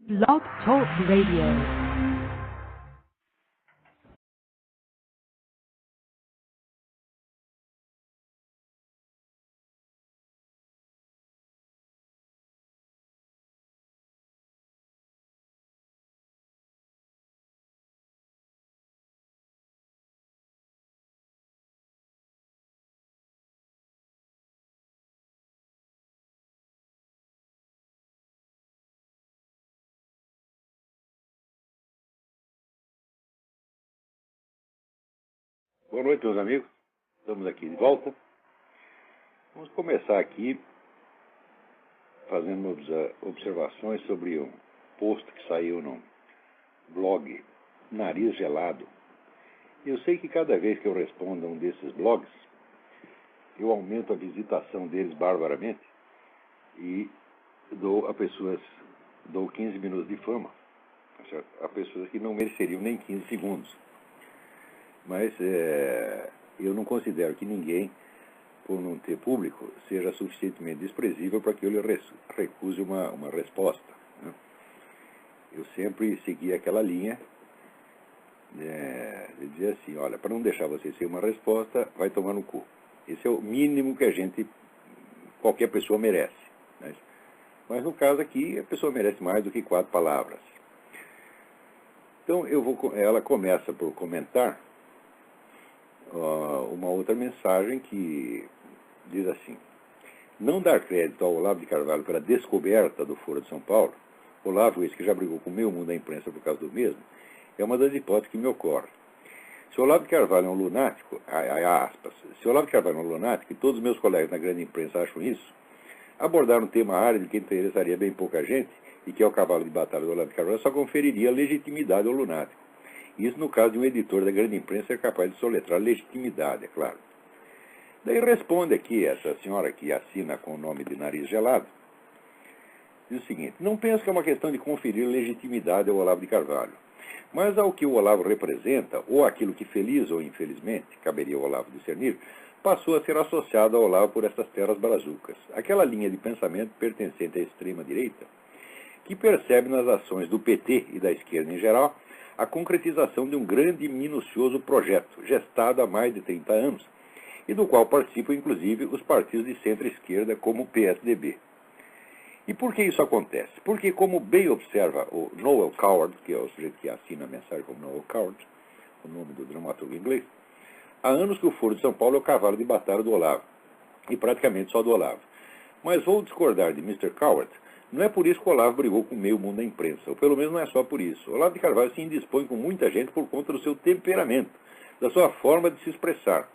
Blog Talk Radio. Boa noite, meus amigos. Estamos aqui de volta. Vamos começar aqui fazendo observações sobre um post que saiu no blog Nariz Gelado. Eu sei que cada vez que eu respondo a um desses blogs, eu aumento a visitação deles barbaramente e dou 15 minutos de fama, a pessoas que não mereceriam nem 15 segundos. Mas eu não considero que ninguém, por não ter público, seja suficientemente desprezível para que eu lhe recuse uma resposta, né? Eu sempre segui aquela linha de dizer assim, olha, para não deixar você sem uma resposta, vai tomar no cu. Esse é o mínimo que qualquer pessoa merece, né? Mas no caso aqui, a pessoa merece mais do que 4 palavras. Então, ela começa por comentar uma outra mensagem que diz assim: não dar crédito ao Olavo de Carvalho pela descoberta do Foro de São Paulo, Olavo, esse que já brigou com o meio mundo da imprensa por causa do mesmo, é uma das hipóteses que me ocorre. Se o Olavo de Carvalho é um lunático, aspas, se o Olavo de Carvalho é um lunático, e todos os meus colegas na grande imprensa acham isso, abordar um tema árido que interessaria bem pouca gente, e que é o cavalo de batalha do Olavo de Carvalho, só conferiria legitimidade ao lunático. Isso no caso de um editor da grande imprensa ser capaz de soletrar legitimidade, é claro. Daí responde aqui essa senhora que assina com o nome de Nariz Gelado, diz o seguinte: não penso que é uma questão de conferir legitimidade ao Olavo de Carvalho, mas ao que o Olavo representa, ou aquilo que feliz ou infelizmente, caberia ao Olavo discernir, passou a ser associado ao Olavo por essas terras brazucas. Aquela linha de pensamento pertencente à extrema-direita, que percebe nas ações do PT e da esquerda em geral a concretização de um grande e minucioso projeto, gestado há mais de 30 anos, e do qual participam inclusive os partidos de centro-esquerda como o PSDB. E por que isso acontece? Porque, como bem observa o Noel Coward, que é o sujeito que assina a mensagem como Noel Coward, o nome do dramaturgo inglês, há anos que o Foro de São Paulo é o cavalo de batalha do Olavo, e praticamente só do Olavo. Mas vou discordar de Mr. Coward. Não é por isso que o Olavo brigou com o meio mundo da imprensa, ou pelo menos não é só por isso. O Olavo de Carvalho se indispõe com muita gente por conta do seu temperamento, da sua forma de se expressar.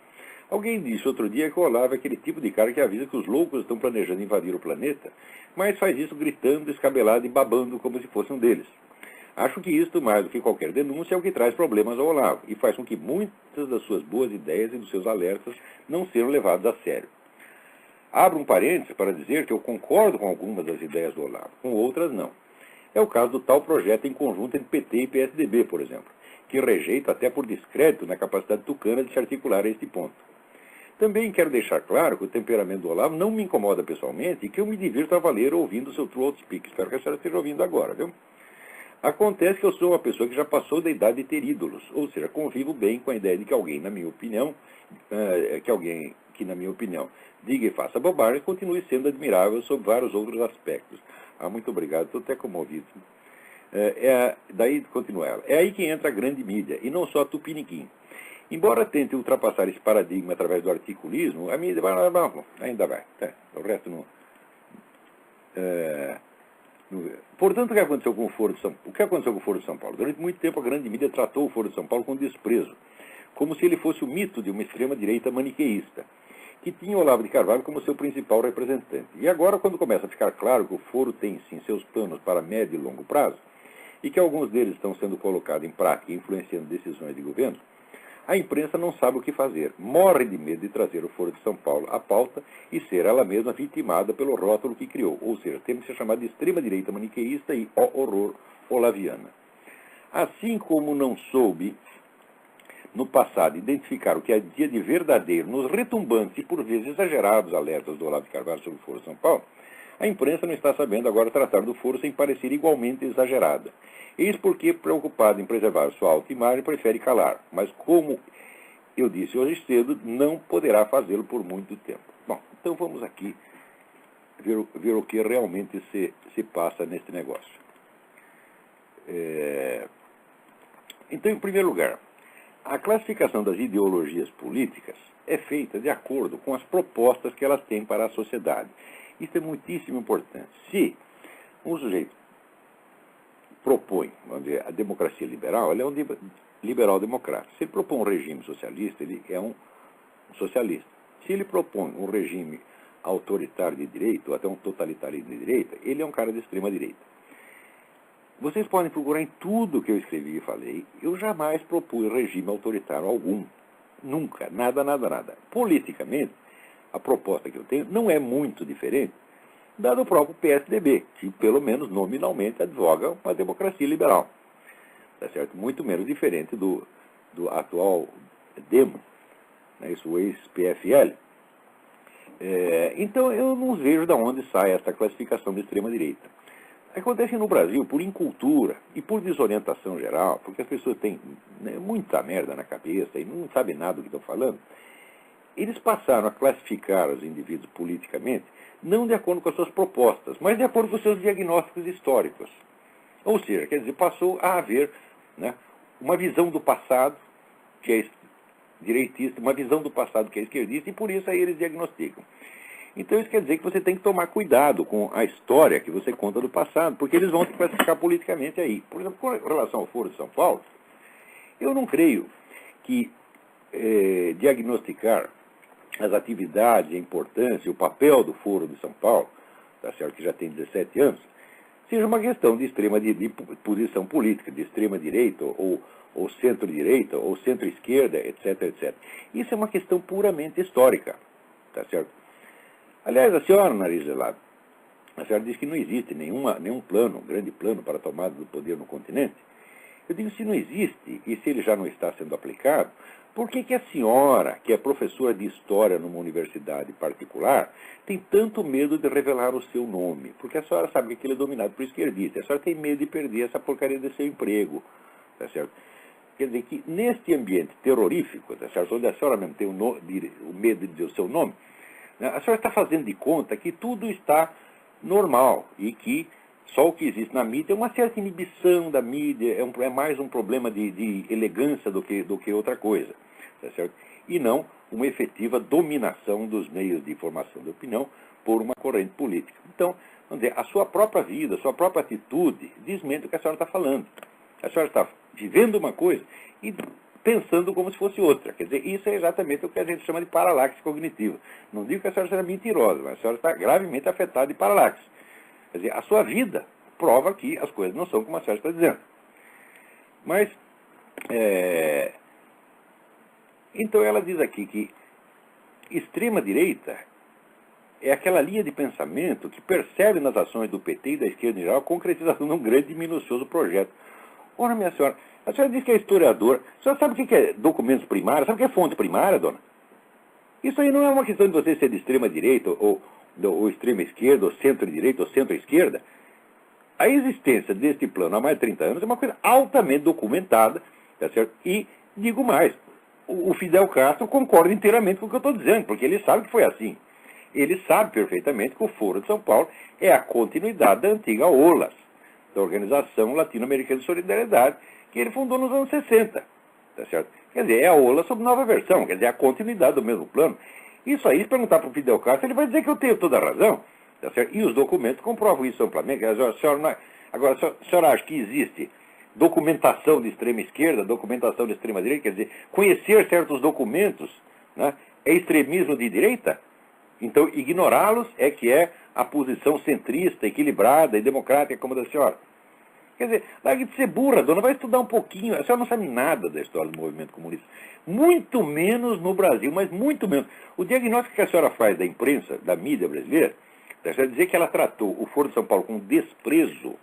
Alguém disse outro dia que o Olavo é aquele tipo de cara que avisa que os loucos estão planejando invadir o planeta, mas faz isso gritando, descabelado e babando como se fosse um deles. Acho que isto, mais do que qualquer denúncia, é o que traz problemas ao Olavo, e faz com que muitas das suas boas ideias e dos seus alertas não sejam levados a sério. Abro um parênteses para dizer que eu concordo com algumas das ideias do Olavo, com outras não. É o caso do tal projeto em conjunto entre PT e PSDB, por exemplo, que rejeito até por descrédito na capacidade tucana de se articular a este ponto. Também quero deixar claro que o temperamento do Olavo não me incomoda pessoalmente e que eu me divirto a valer ouvindo o seu True Outspeak. Espero que a senhora esteja ouvindo agora, viu? Acontece que eu sou uma pessoa que já passou da idade de ter ídolos, ou seja, convivo bem com a ideia de que alguém, na minha opinião, diga e faça bobagem, continue sendo admirável sob vários outros aspectos. Muito obrigado, estou até comovido. Daí continua ela. É aí que entra a grande mídia, e não só a Tupiniquim. Embora tente ultrapassar esse paradigma através do articulismo, a mídia ainda vai. O resto não. Portanto, o que aconteceu com o Foro de São Paulo? Durante muito tempo, a grande mídia tratou o Foro de São Paulo com desprezo, como se ele fosse o mito de uma extrema-direita maniqueísta, que tinha o Olavo de Carvalho como seu principal representante. E agora, quando começa a ficar claro que o Foro tem, sim, seus planos para médio e longo prazo, e que alguns deles estão sendo colocados em prática e influenciando decisões de governo, a imprensa não sabe o que fazer, morre de medo de trazer o Foro de São Paulo à pauta e ser ela mesma vitimada pelo rótulo que criou, ou seja, temos que ser chamado de extrema-direita maniqueísta e, ó horror, olaviana. Assim como não soube, no passado, identificar o que havia de verdadeiro nos retumbantes e por vezes exagerados alertas do Olavo de Carvalho sobre o Foro de São Paulo, A imprensa não está sabendo agora tratar do foro sem parecer igualmente exagerada. Eis porque, preocupado em preservar sua autoimagem, prefere calar. Mas, como eu disse hoje cedo, não poderá fazê-lo por muito tempo. Bom, então vamos aqui ver o que realmente se passa nesse negócio. Então, em primeiro lugar, a classificação das ideologias políticas é feita de acordo com as propostas que elas têm para a sociedade. Isso é muitíssimo importante. Se um sujeito propõe, vamos dizer, a democracia liberal, ele é um liberal-democrata. Se ele propõe um regime socialista, ele é um socialista. Se ele propõe um regime autoritário de direita, ou até um totalitarismo de direita, ele é um cara de extrema-direita. Vocês podem procurar em tudo que eu escrevi e falei, eu jamais propus regime autoritário algum. Nunca, nada, nada, nada. Politicamente, a proposta que eu tenho não é muito diferente da do próprio PSDB, que pelo menos nominalmente advoga uma democracia liberal. Tá certo? Muito menos diferente do atual Demo, né, isso, o ex-PFL. Então eu não vejo de onde sai essa classificação de extrema-direita. Acontece no Brasil por incultura e por desorientação geral, porque as pessoas têm muita merda na cabeça e não sabem nada do que estão falando. Eles passaram a classificar os indivíduos politicamente não de acordo com as suas propostas, mas de acordo com os seus diagnósticos históricos. Ou seja, quer dizer, passou a haver, né, uma visão do passado que é direitista, uma visão do passado que é esquerdista, e por isso aí eles diagnosticam. Então isso quer dizer que você tem que tomar cuidado com a história que você conta do passado, porque eles vão te classificar politicamente aí. Por exemplo, com relação ao Foro de São Paulo, eu não creio que diagnosticar as atividades, a importância, o papel do Foro de São Paulo, tá certo, que já tem 17 anos, seja uma questão de de posição política, de extrema-direita, ou centro-direita, ou centro-esquerda, etc, etc. Isso é uma questão puramente histórica, tá certo? Aliás, a senhora Nariz Gelado, a senhora diz que não existe nenhum plano, um grande plano para a tomada do poder no continente. Eu digo, se não existe, e se ele já não está sendo aplicado, por que a senhora, que é professora de história numa universidade particular, tem tanto medo de revelar o seu nome? Porque a senhora sabe que aquilo é dominado por esquerdista. A senhora tem medo de perder essa porcaria de seu emprego, tá certo? Quer dizer que neste ambiente terrorífico, tá certo, onde a senhora mesmo tem o medo de dizer o seu nome, a senhora está fazendo de conta que tudo está normal e que só o que existe na mídia é uma certa inibição da mídia, é mais um problema de elegância do que outra coisa, tá certo? E não uma efetiva dominação dos meios de informação de opinião por uma corrente política. Então, vamos dizer, a sua própria vida, a sua própria atitude desmente o que a senhora está falando. A senhora está vivendo uma coisa e pensando como se fosse outra. Quer dizer, isso é exatamente o que a gente chama de paralaxe cognitiva. Não digo que a senhora seja mentirosa, mas a senhora está gravemente afetada de paralaxe. Quer dizer, a sua vida prova que as coisas não são como a senhora está dizendo. Mas, então ela diz aqui que extrema-direita é aquela linha de pensamento que percebe nas ações do PT e da esquerda em geral a concretização de um grande e minucioso projeto. Ora, minha senhora, a senhora diz que é historiadora. A senhora sabe o que é documentos primários? Sabe o que é fonte primária, dona? Isso aí não é uma questão de você ser de extrema-direita, ou extrema-esquerda, ou centro-direita, ou centro-esquerda. A existência deste plano há mais de 30 anos é uma coisa altamente documentada, tá certo? E, digo mais, o Fidel Castro concorda inteiramente com o que eu estou dizendo, porque ele sabe que foi assim. Ele sabe perfeitamente que o Foro de São Paulo é a continuidade da antiga OLAS, da Organização Latino-Americana de Solidariedade, que ele fundou nos anos 60, tá certo? Quer dizer, é a OLAS sob nova versão, quer dizer, a continuidade do mesmo plano. Isso aí, se perguntar para o Fidel Castro, ele vai dizer que eu tenho toda a razão, tá certo? E os documentos comprovam isso amplamente. Agora, a senhora acha que existe documentação de extrema esquerda, documentação de extrema direita? Quer dizer, conhecer certos documentos, né, é extremismo de direita? Então, ignorá-los é que é a posição centrista, equilibrada e democrática como a da senhora. Quer dizer, largue de ser burra, dona, vai estudar um pouquinho. A senhora não sabe nada da história do movimento comunista. Muito menos no Brasil, mas muito menos. O diagnóstico que a senhora faz da imprensa, da mídia brasileira, é dizer que ela tratou o Foro de São Paulo com desprezo,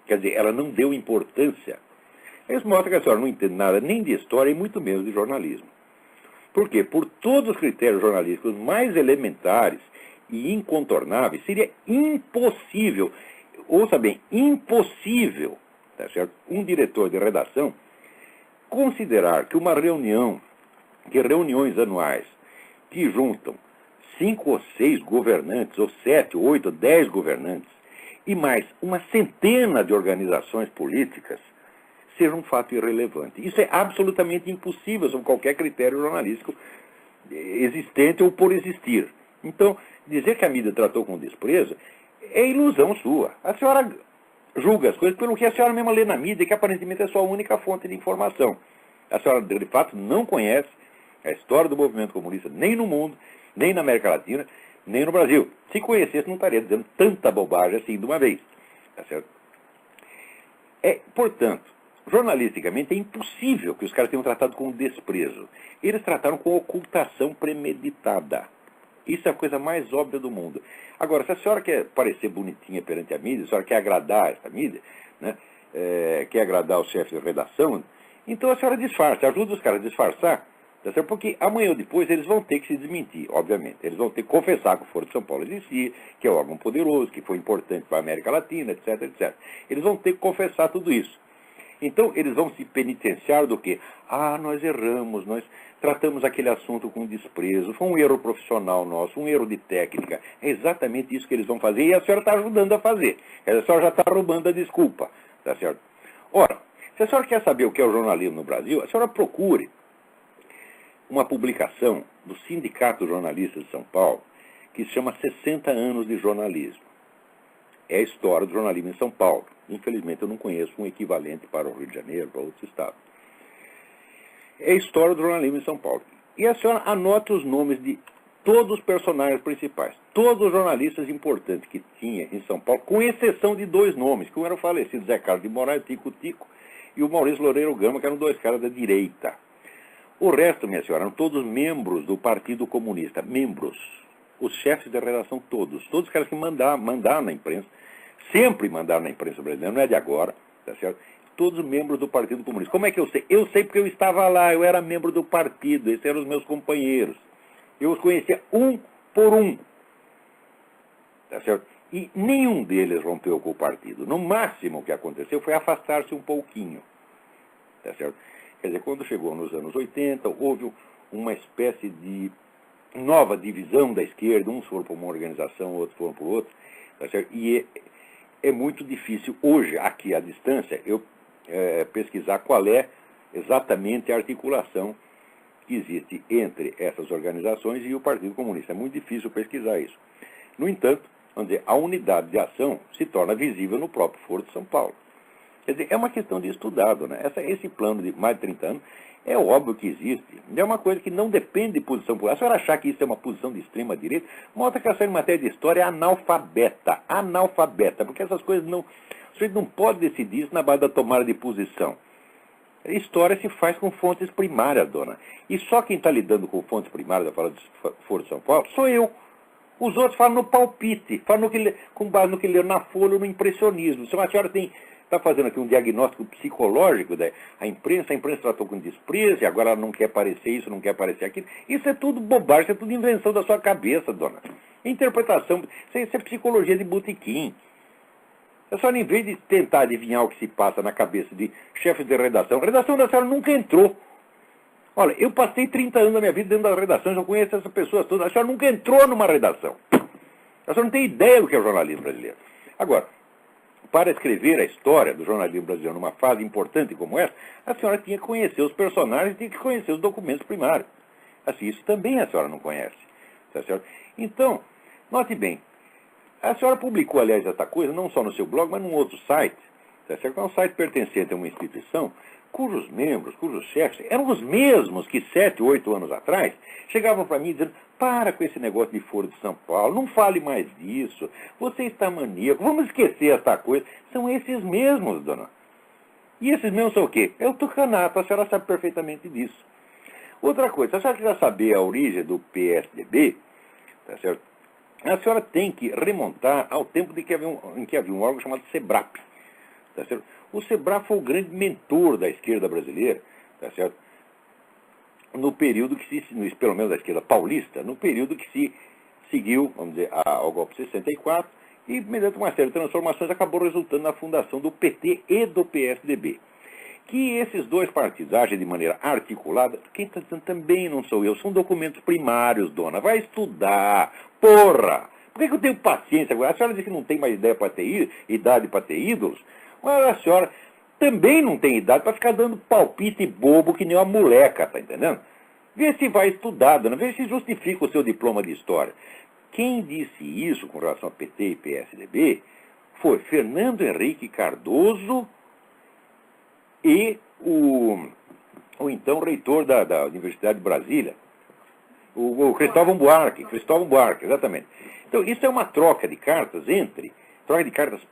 quer dizer, ela não deu importância. Isso mostra que a senhora não entende nada nem de história e muito menos de jornalismo. Por quê? Por todos os critérios jornalísticos mais elementares e incontornáveis, seria impossível, ouça bem, impossível, tá certo? Um diretor de redação considerar que uma reunião, que reuniões anuais que juntam 5 ou 6 governantes, ou 7, 8, 10 governantes, e mais uma centena de organizações políticas, seja um fato irrelevante. Isso é absolutamente impossível sob qualquer critério jornalístico existente ou por existir. Então, dizer que a mídia tratou com desprezo é ilusão sua. A senhora julga as coisas pelo que a senhora mesma lê na mídia, que aparentemente é a sua única fonte de informação. A senhora, de fato, não conhece a história do movimento comunista, nem no mundo, nem na América Latina, nem no Brasil. Se conhecesse, não estaria dizendo tanta bobagem assim de uma vez. Tá certo? Portanto, jornalisticamente é impossível que os caras tenham tratado com desprezo. Eles trataram com ocultação premeditada. Isso é a coisa mais óbvia do mundo. Agora, se a senhora quer parecer bonitinha perante a mídia, se a senhora quer agradar essa mídia, né, quer agradar os chefes de redação, então a senhora disfarça, ajuda os caras a disfarçar, tá certo? Porque amanhã ou depois eles vão ter que se desmentir, obviamente. Eles vão ter que confessar que o Foro de São Paulo existia, que é um órgão poderoso, que foi importante para a América Latina, etc, etc. Eles vão ter que confessar tudo isso. Então, eles vão se penitenciar do quê? Nós erramos, nós tratamos aquele assunto com desprezo, foi um erro profissional nosso, um erro de técnica. É exatamente isso que eles vão fazer e a senhora está ajudando a fazer. A senhora já está roubando a desculpa, tá certo? Ora, se a senhora quer saber o que é o jornalismo no Brasil, a senhora procure uma publicação do Sindicato Jornalista de São Paulo que se chama 60 anos de jornalismo. É a história do jornalismo em São Paulo. Infelizmente, eu não conheço um equivalente para o Rio de Janeiro, para outros estados. É a história do jornalismo em São Paulo. E a senhora anota os nomes de todos os personagens principais, todos os jornalistas importantes que tinha em São Paulo, com exceção de 2 nomes, que um era o falecido Zé Carlos de Moraes, Tico Tico, e o Maurício Loureiro Gama, que eram 2 caras da direita. O resto, minha senhora, eram todos membros do Partido Comunista, membros. Os chefes da redação todos os caras que mandaram na imprensa, sempre mandaram na imprensa brasileira, não é de agora, tá certo? Todos membros do Partido Comunista. Como é que eu sei? Eu sei porque eu estava lá, eu era membro do partido, esses eram os meus companheiros. Eu os conhecia um por um, tá certo? E nenhum deles rompeu com o partido. No máximo o que aconteceu foi afastar-se um pouquinho, tá certo? Quer dizer, quando chegou nos anos 80, houve uma espécie de nova divisão da esquerda, uns foram para uma organização, outros foram para outra, tá certo? E é muito difícil hoje, aqui à distância, eu pesquisar qual é exatamente a articulação que existe entre essas organizações e o Partido Comunista. É muito difícil pesquisar isso. No entanto, vamos dizer, a unidade de ação se torna visível no próprio Foro de São Paulo. Quer dizer, é uma questão de estudado, né? Esse plano de mais de 30 anos é óbvio que existe. É uma coisa que não depende de posição política. A senhora achar que isso é uma posição de extrema-direita, mostra que a senhora em matéria de história é analfabeta. Analfabeta, porque essas coisas não... Você não pode decidir isso na base da tomada de posição. A história se faz com fontes primárias, dona. E só quem está lidando com fontes primárias, da fala do Foro de São Paulo, sou eu. Os outros falam no palpite, falam com base no que leram na Folha ou no impressionismo. Se a senhora está fazendo aqui um diagnóstico psicológico da a imprensa tratou com desprezo, e agora ela não quer aparecer isso, não quer aparecer aquilo. Isso é tudo bobagem, isso é tudo invenção da sua cabeça, dona. Interpretação, isso é psicologia de botequim. A senhora, em vez de tentar adivinhar o que se passa na cabeça de chefes de redação, a redação da senhora nunca entrou. Olha, eu passei 30 anos da minha vida dentro da redação, já conheço essas pessoas todas. A senhora nunca entrou numa redação. A senhora não tem ideia do que é o jornalismo brasileiro. Agora, para escrever a história do jornalismo brasileiro numa fase importante como essa, a senhora tinha que conhecer os personagens, tinha que conhecer os documentos primários. Assim, isso também a senhora não conhece. Tá certo? Então, note bem, a senhora publicou, aliás, essa coisa, não só no seu blog, mas num outro site, tá certo? É um site pertencente a uma instituição cujos membros, cujos chefes, eram os mesmos que 7, 8 anos atrás chegavam para mim dizendo: para com esse negócio de Foro de São Paulo, não fale mais disso, você está maníaco, vamos esquecer essa coisa. São esses mesmos, dona. E esses mesmos são o quê? É o tucanato, a senhora sabe perfeitamente disso. Outra coisa, se a senhora quiser saber a origem do PSDB, tá certo? A senhora tem que remontar ao tempo em que havia um órgão chamado SEBRAP. Tá certo? O SEBRAP foi o grande mentor da esquerda brasileira, tá certo? No período que pelo menos da esquerda paulista, no período que se seguiu, vamos dizer, ao golpe de 64 e, mediante uma série de transformações, acabou resultando na fundação do PT e do PSDB. Que esses dois partidos agem de maneira articulada, quem está dizendo também não sou eu, são documentos primários, dona. Vai estudar, porra! Por que eu tenho paciência agora? A senhora diz que não tem mais idade para ter ídolos, mas a senhora também não tem idade para ficar dando palpite bobo que nem uma moleca, tá entendendo? Vê se vai estudar, dona, vê se justifica o seu diploma de história. Quem disse isso com relação a PT e PSDB foi Fernando Henrique Cardoso e o então reitor da Universidade de Brasília, o Cristóvão Buarque, exatamente. Então, isso é uma troca de cartas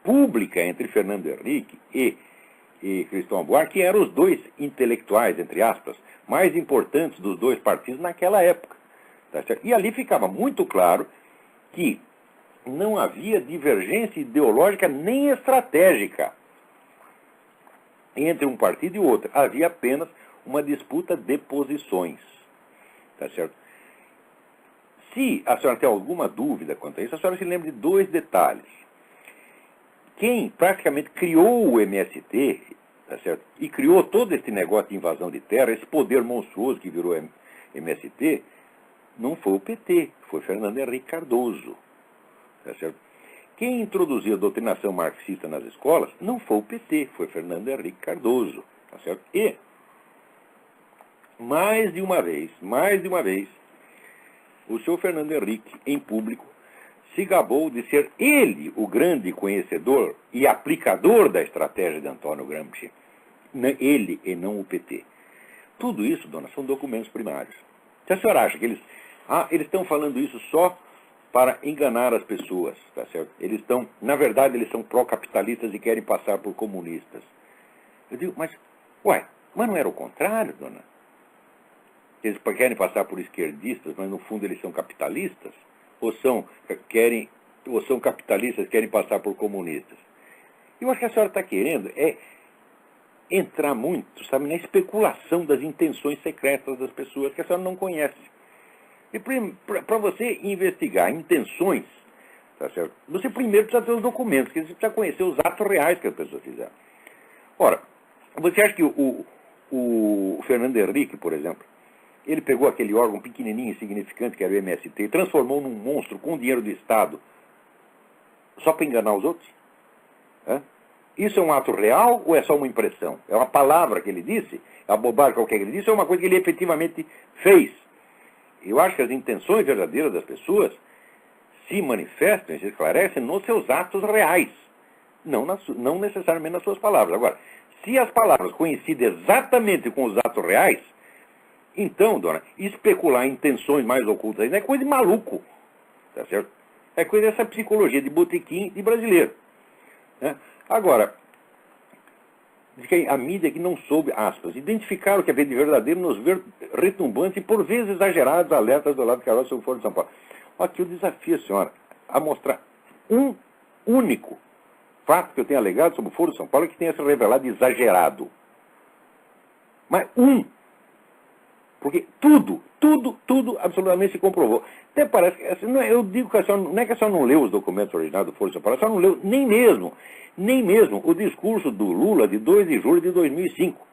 pública entre Fernando Henrique e Cristóvão Buarque, que eram os dois intelectuais, entre aspas, mais importantes dos dois partidos naquela época. Tá certo? E ali ficava muito claro que não havia divergência ideológica nem estratégica entre um partido e outro. Havia apenas uma disputa de posições. Tá certo? Se a senhora tem alguma dúvida quanto a isso, a senhora se lembra de dois detalhes. Quem praticamente criou o MST, tá certo? E criou todo esse negócio de invasão de terra, esse poder monstruoso que virou MST, não foi o PT, foi Fernando Henrique Cardoso. Tá certo? Quem introduziu a doutrinação marxista nas escolas não foi o PT, foi Fernando Henrique Cardoso. Tá certo? E, mais de uma vez, o senhor Fernando Henrique, em público, se gabou de ser ele o grande conhecedor e aplicador da estratégia de Antônio Gramsci. Ele e não o PT. Tudo isso, dona, são documentos primários. Se a senhora acha que eles estão falando isso só para enganar as pessoas, tá certo? Na verdade, eles são pró-capitalistas e querem passar por comunistas. Eu digo, mas não era o contrário, dona? Eles querem passar por esquerdistas, mas no fundo eles são capitalistas? Ou são capitalistas que querem passar por comunistas? Eu acho que a senhora está querendo entrar muito, sabe, na especulação das intenções secretas das pessoas que a senhora não conhece. E para você investigar intenções, tá certo? Você primeiro precisa ter os documentos, você precisa conhecer os atos reais que as pessoas fizeram. Ora, você acha que o Fernando Henrique, por exemplo, ele pegou aquele órgão pequenininho, insignificante, que era o MST, e transformou num monstro com dinheiro do Estado só para enganar os outros? Isso é um ato real ou é só uma impressão? É uma palavra que ele disse? É uma bobagem qualquer que ele disse ou é uma coisa que ele efetivamente fez? Eu acho que as intenções verdadeiras das pessoas se manifestam e se esclarecem nos seus atos reais, não necessariamente nas suas palavras. Agora, se as palavras coincidem exatamente com os atos reais, então, dona, especular em intenções mais ocultas não é coisa de maluco, tá certo? É coisa dessa psicologia de botequim de brasileiro. Né? Agora, diz que a mídia que não soube, aspas, identificar o que havia de verdadeiro nos retumbantes e por vezes exagerados alertas do Olavo de Carvalho sobre o Foro de São Paulo. Aqui eu desafio a senhora a mostrar um único fato que eu tenho alegado sobre o Foro de São Paulo que tenha se revelado exagerado. Mas porque tudo absolutamente se comprovou. Até parece que, assim, eu digo que a senhora, não é que a senhora não leu os documentos originais do Foro de São Paulo, a senhora não leu nem mesmo o discurso do Lula de 2 de julho de 2005,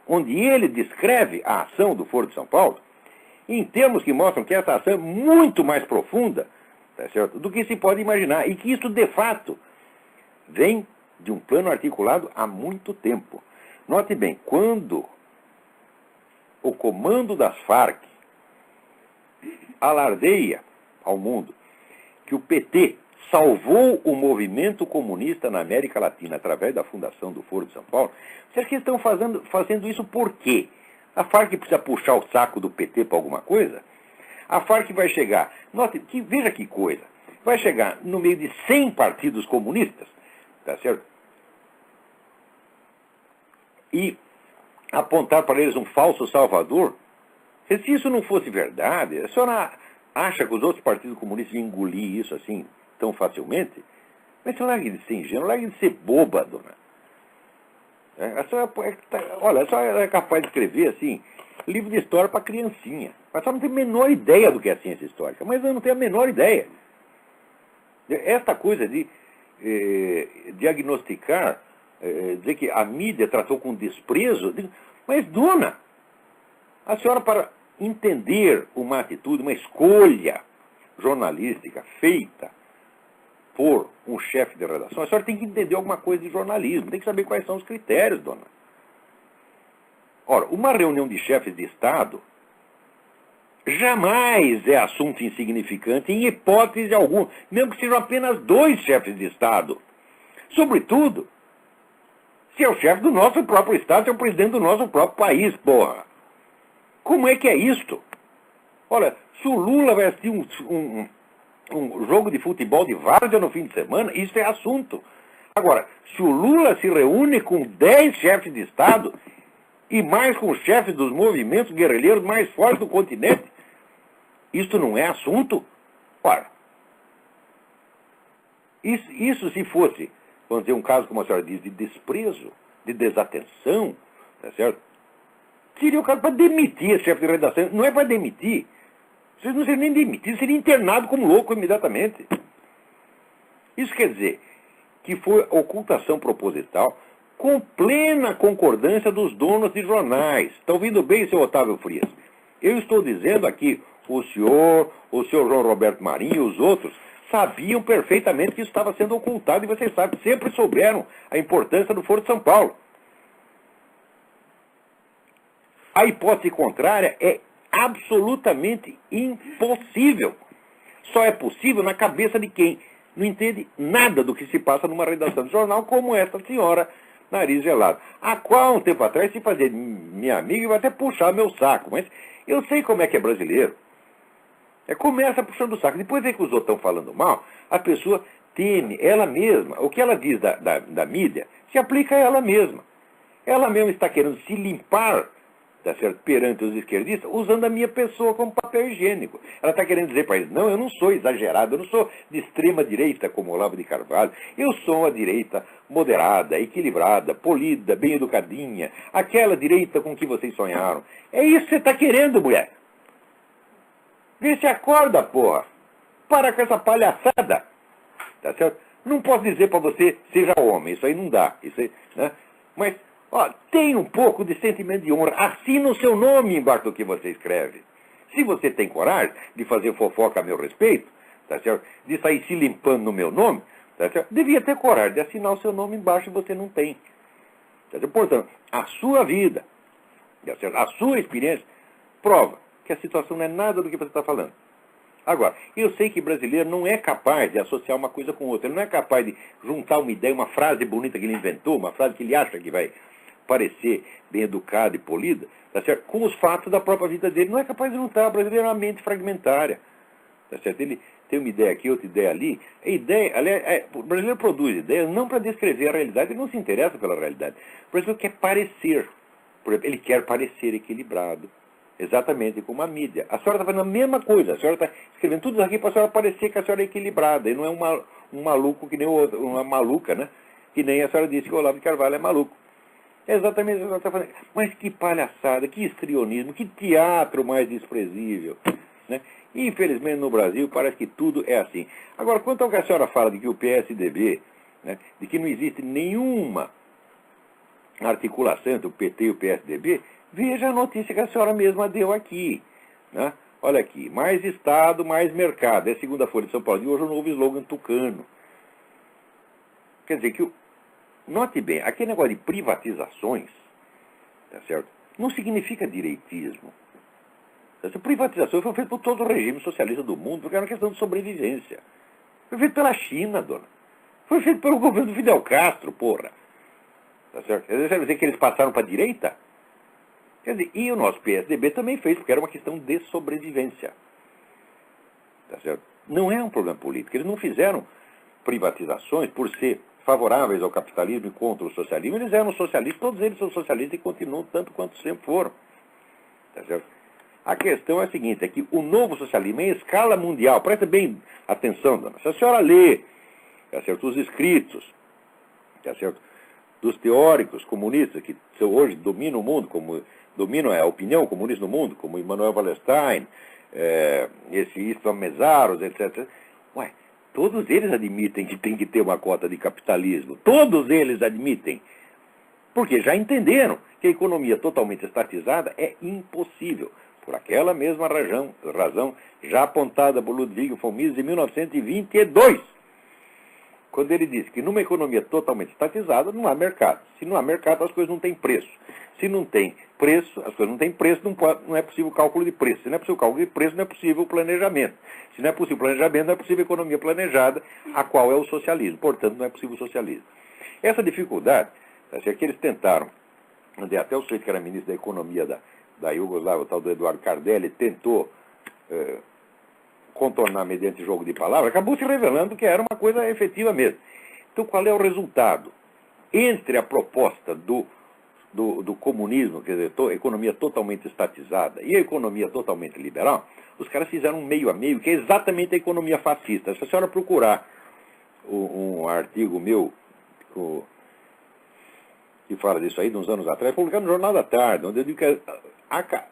onde ele descreve a ação do Foro de São Paulo em termos que mostram que essa ação é muito mais profunda, tá certo, do que se pode imaginar, e que isso, de fato, vem de um plano articulado há muito tempo. Note bem, quando o comando das Farc alardeia ao mundo que o PT salvou o movimento comunista na América Latina através da fundação do Foro de São Paulo, vocês que estão fazendo isso por quê? A Farc precisa puxar o saco do PT para alguma coisa? A Farc vai chegar, veja que coisa, vai chegar no meio de 100 partidos comunistas, tá certo? E apontar para eles um falso salvador. Se isso não fosse verdade, a senhora acha que os outros partidos comunistas iam engolir isso assim tão facilmente? Mas a senhora largue de ser ingênua, largue de ser boba, dona. A senhora é capaz de escrever assim, livro de história para criancinha. Mas só não tem a menor ideia do que é ciência histórica. Mas eu não tenho a menor ideia. Esta coisa de diagnosticar, dizer que a mídia tratou com desprezo, mas, dona, a senhora, para entender uma atitude, uma escolha jornalística feita por um chefe de redação, a senhora tem que entender alguma coisa de jornalismo, tem que saber quais são os critérios, dona. Ora, uma reunião de chefes de Estado jamais é assunto insignificante, em hipótese alguma, mesmo que sejam apenas 2 chefes de Estado. Sobretudo, se é o chefe do nosso próprio Estado, se é o presidente do nosso próprio país, porra. Como é que é isto? Olha, se o Lula vai assistir um jogo de futebol de várzea no fim de semana, isso é assunto. Agora, se o Lula se reúne com 10 chefes de Estado e mais com os chefes dos movimentos guerrilheiros mais fortes do continente, isto não é assunto? Ora, isso se fosse, vamos dizer, um caso, como a senhora diz, de desprezo, de desatenção, tá certo? Seria o caso para demitir esse chefe de redação. Não é para demitir. Vocês não seriam nem demitidos, seriam internados como louco imediatamente. Isso quer dizer que foi ocultação proposital com plena concordância dos donos de jornais. Está ouvindo bem, seu Otávio Frias? Eu estou dizendo aqui, o senhor João Roberto Marinho e os outros sabiam perfeitamente que isso estava sendo ocultado, e vocês sabem, sempre souberam a importância do Foro de São Paulo. A hipótese contrária é absolutamente impossível. Só é possível na cabeça de quem não entende nada do que se passa numa redação de jornal, como essa senhora Nariz Gelado, a qual, um tempo atrás, se fazia minha amiga e vai até puxar meu saco. Mas eu sei como é que é brasileiro. Começa puxando o saco. Depois é que os outros estão falando mal, a pessoa teme ela mesma. O que ela diz da mídia se aplica a ela mesma. Ela mesma está querendo se limpar, tá certo, perante os esquerdistas, usando a minha pessoa como papel higiênico. Ela está querendo dizer para eles, não, eu não sou exagerado, eu não sou de extrema direita como Olavo de Carvalho, eu sou uma direita moderada, equilibrada, polida, bem educadinha, aquela direita com que vocês sonharam. É isso que você está querendo, mulher. Vê se acorda, porra. Para com essa palhaçada. Tá certo? Não posso dizer para você, seja homem, isso aí não dá. Isso aí, né? Mas, ó, tem um pouco de sentimento de honra. Assina o seu nome embaixo do que você escreve. Se você tem coragem de fazer fofoca a meu respeito, tá certo? De sair se limpando no meu nome, tá certo? Devia ter coragem de assinar o seu nome embaixo e você não tem. Tá certo? Portanto, a sua vida, tá certo? A sua experiência, prova que a situação não é nada do que você está falando. Agora, eu sei que brasileiro não é capaz de associar uma coisa com outra. Ele não é capaz de juntar uma ideia, uma frase bonita que ele inventou, uma frase que ele acha que vai parecer bem educada e polida, tá certo? Com os fatos da própria vida dele. Não é capaz de juntar. O brasileiro é uma mente fragmentária. Tá certo? Ele tem uma ideia aqui, outra ideia ali. A ideia, aliás, o brasileiro produz ideias não para descrever a realidade, ele não se interessa pela realidade. O brasileiro quer parecer. Por exemplo, ele quer parecer equilibrado. Exatamente como a mídia. A senhora está fazendo a mesma coisa. A senhora está escrevendo tudo isso aqui para a senhora parecer que a senhora é equilibrada. E não é um maluco que nem o outro, uma maluca, né? Que nem a senhora disse que o Olavo de Carvalho é maluco. É exatamente o que a senhora está fazendo. Mas que palhaçada, que histrionismo, que teatro mais desprezível. Né? E, infelizmente, no Brasil, parece que tudo é assim. Agora, quanto ao que a senhora fala de que o PSDB, né, de que não existe nenhuma articulação entre o PT e o PSDB, veja a notícia que a senhora mesma deu aqui. Né? Olha aqui, mais Estado, mais mercado. É a segunda Folha de São Paulo. E hoje o novo slogan tucano. Quer dizer que, note bem, aquele negócio de privatizações, tá certo? Não significa direitismo. Essa privatização foi feita por todo o regime socialista do mundo, porque era uma questão de sobrevivência. Foi feito pela China, dona. Foi feito pelo governo do Fidel Castro, porra. Tá certo? Quer dizer que eles passaram para a direita? Quer dizer, e o nosso PSDB também fez, porque era uma questão de sobrevivência. Tá certo? Não é um problema político. Eles não fizeram privatizações por ser favoráveis ao capitalismo e contra o socialismo. Eles eram socialistas, todos eles são socialistas e continuam tanto quanto sempre foram. Tá certo? A questão é a seguinte, é que o novo socialismo em escala mundial, presta bem atenção, dona, se a senhora lê, tá certo, os escritos, tá certo, dos teóricos comunistas que hoje dominam o mundo, como dominam a opinião comunista no mundo, como Immanuel Wallerstein, esse István Mészáros, etc. Ué, todos eles admitem que tem que ter uma cota de capitalismo. Todos eles admitem. Porque já entenderam que a economia totalmente estatizada é impossível. Por aquela mesma razão já apontada por Ludwig von Mises em 1922. Quando ele disse que numa economia totalmente estatizada não há mercado. Se não há mercado, as coisas não têm preço. Se não tem preço, as coisas não têm preço, não é possível cálculo de preço. Se não é possível cálculo de preço, não é possível planejamento. Se não é possível planejamento, não é possível economia planejada, a qual é o socialismo. Portanto, não é possível o socialismo. Essa dificuldade, que eles tentaram, até o sujeito que era ministro da Economia da Iugoslávia, o tal do Eduardo Cardelli, tentou contornar mediante jogo de palavras, acabou se revelando que era uma coisa efetiva mesmo. Então, qual é o resultado? Entre a proposta do comunismo, quer dizer, economia totalmente estatizada, e a economia totalmente liberal, os caras fizeram um meio a meio, que é exatamente a economia fascista. Se a senhora procurar um artigo meu, que fala disso aí, de uns anos atrás, publicado no Jornal da Tarde, onde eu digo que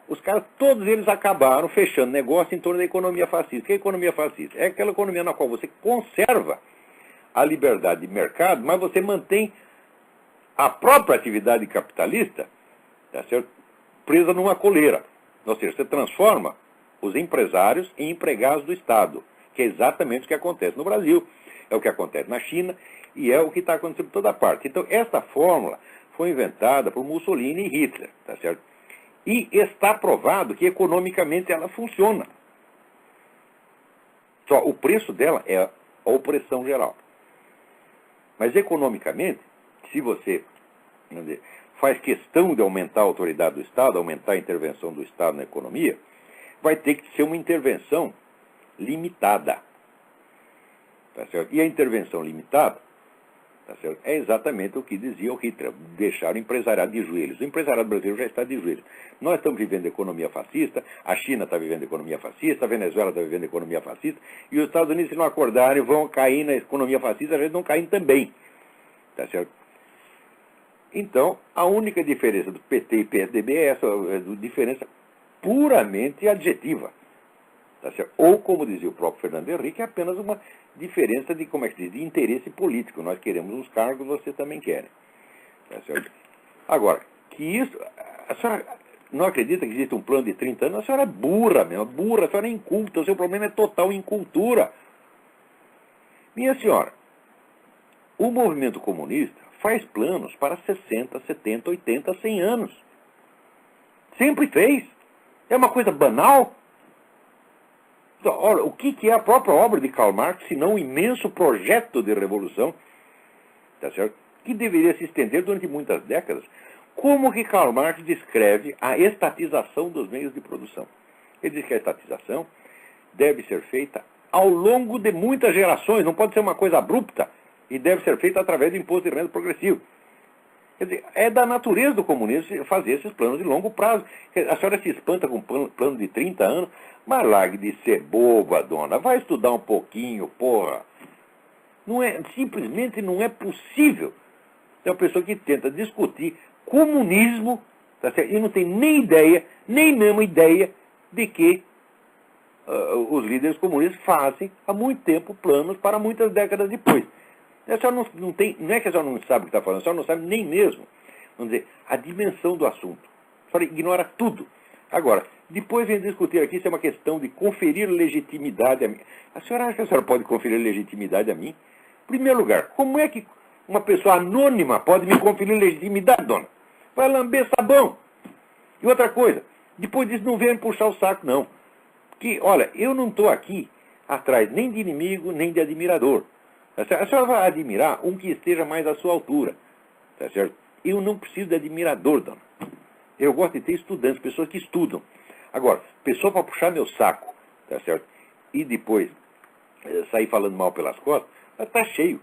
os caras, todos eles acabaram fechando negócio em torno da economia fascista. O que é a economia fascista? É aquela economia na qual você conserva a liberdade de mercado, mas você mantém a própria atividade capitalista, tá certo, presa numa coleira. Ou seja, você transforma os empresários em empregados do Estado, que é exatamente o que acontece no Brasil, é o que acontece na China e é o que está acontecendo em toda parte. Então, essa fórmula foi inventada por Mussolini e Hitler, tá certo? E está provado que economicamente ela funciona. Só o preço dela é a opressão geral. Mas economicamente, se você faz questão de aumentar a autoridade do Estado, aumentar a intervenção do Estado na economia, vai ter que ser uma intervenção limitada. Tá certo? E a intervenção limitada, tá certo, é exatamente o que dizia o Hitler, deixar o empresariado de joelhos. O empresariado brasileiro já está de joelhos. Nós estamos vivendo economia fascista, a China está vivendo economia fascista, a Venezuela está vivendo economia fascista, e os Estados Unidos, se não acordarem, vão cair na economia fascista, a gente não caem também. Tá certo? Então, a única diferença do PT e PSDB é essa diferença puramente adjetiva. Tá certo? Ou, como dizia o próprio Fernando Henrique, é apenas uma diferença de, como é que se diz, de interesse político. Nós queremos uns cargos, vocês também querem. Tá certo? Agora, que isso... A senhora não acredita que existe um plano de 30 anos? A senhora é burra mesmo, burra, a senhora é inculta, o seu problema é total incultura. Minha senhora, o movimento comunista faz planos para 60, 70, 80, 100 anos. Sempre fez. É uma coisa banal. Ora, o que é a própria obra de Karl Marx, se não um imenso projeto de revolução, tá certo? Que deveria se estender durante muitas décadas? Como que Karl Marx descreve a estatização dos meios de produção? Ele diz que a estatização deve ser feita ao longo de muitas gerações, não pode ser uma coisa abrupta, e deve ser feita através do imposto de renda progressivo. Quer dizer, é da natureza do comunismo fazer esses planos de longo prazo. A senhora se espanta com um plano de 30 anos, mas largue de ser boba, dona. Vai estudar um pouquinho, porra. Não é, simplesmente não é possível. É uma pessoa que tenta discutir comunismo, tá certo? E não tem nem ideia, nem mesmo ideia de que os líderes comunistas fazem há muito tempo planos para muitas décadas depois. A senhora não é que a senhora não sabe o que está falando, a senhora não sabe nem mesmo, vamos dizer, a dimensão do assunto. A senhora ignora tudo. Agora, depois vem discutir aqui se é uma questão de conferir legitimidade a mim. A senhora acha que a senhora pode conferir legitimidade a mim? Em primeiro lugar, como é que uma pessoa anônima pode me conferir legitimidade, dona? Vai lamber sabão. E outra coisa, depois disso não venha me puxar o saco, não. Porque, olha, eu não estou aqui atrás nem de inimigo, nem de admirador. A senhora vai admirar um que esteja mais à sua altura. Tá certo? Eu não preciso de admirador, dona. Eu gosto de ter estudantes, pessoas que estudam. Agora, pessoa para puxar meu saco, tá certo? E depois sair falando mal pelas costas, está cheio.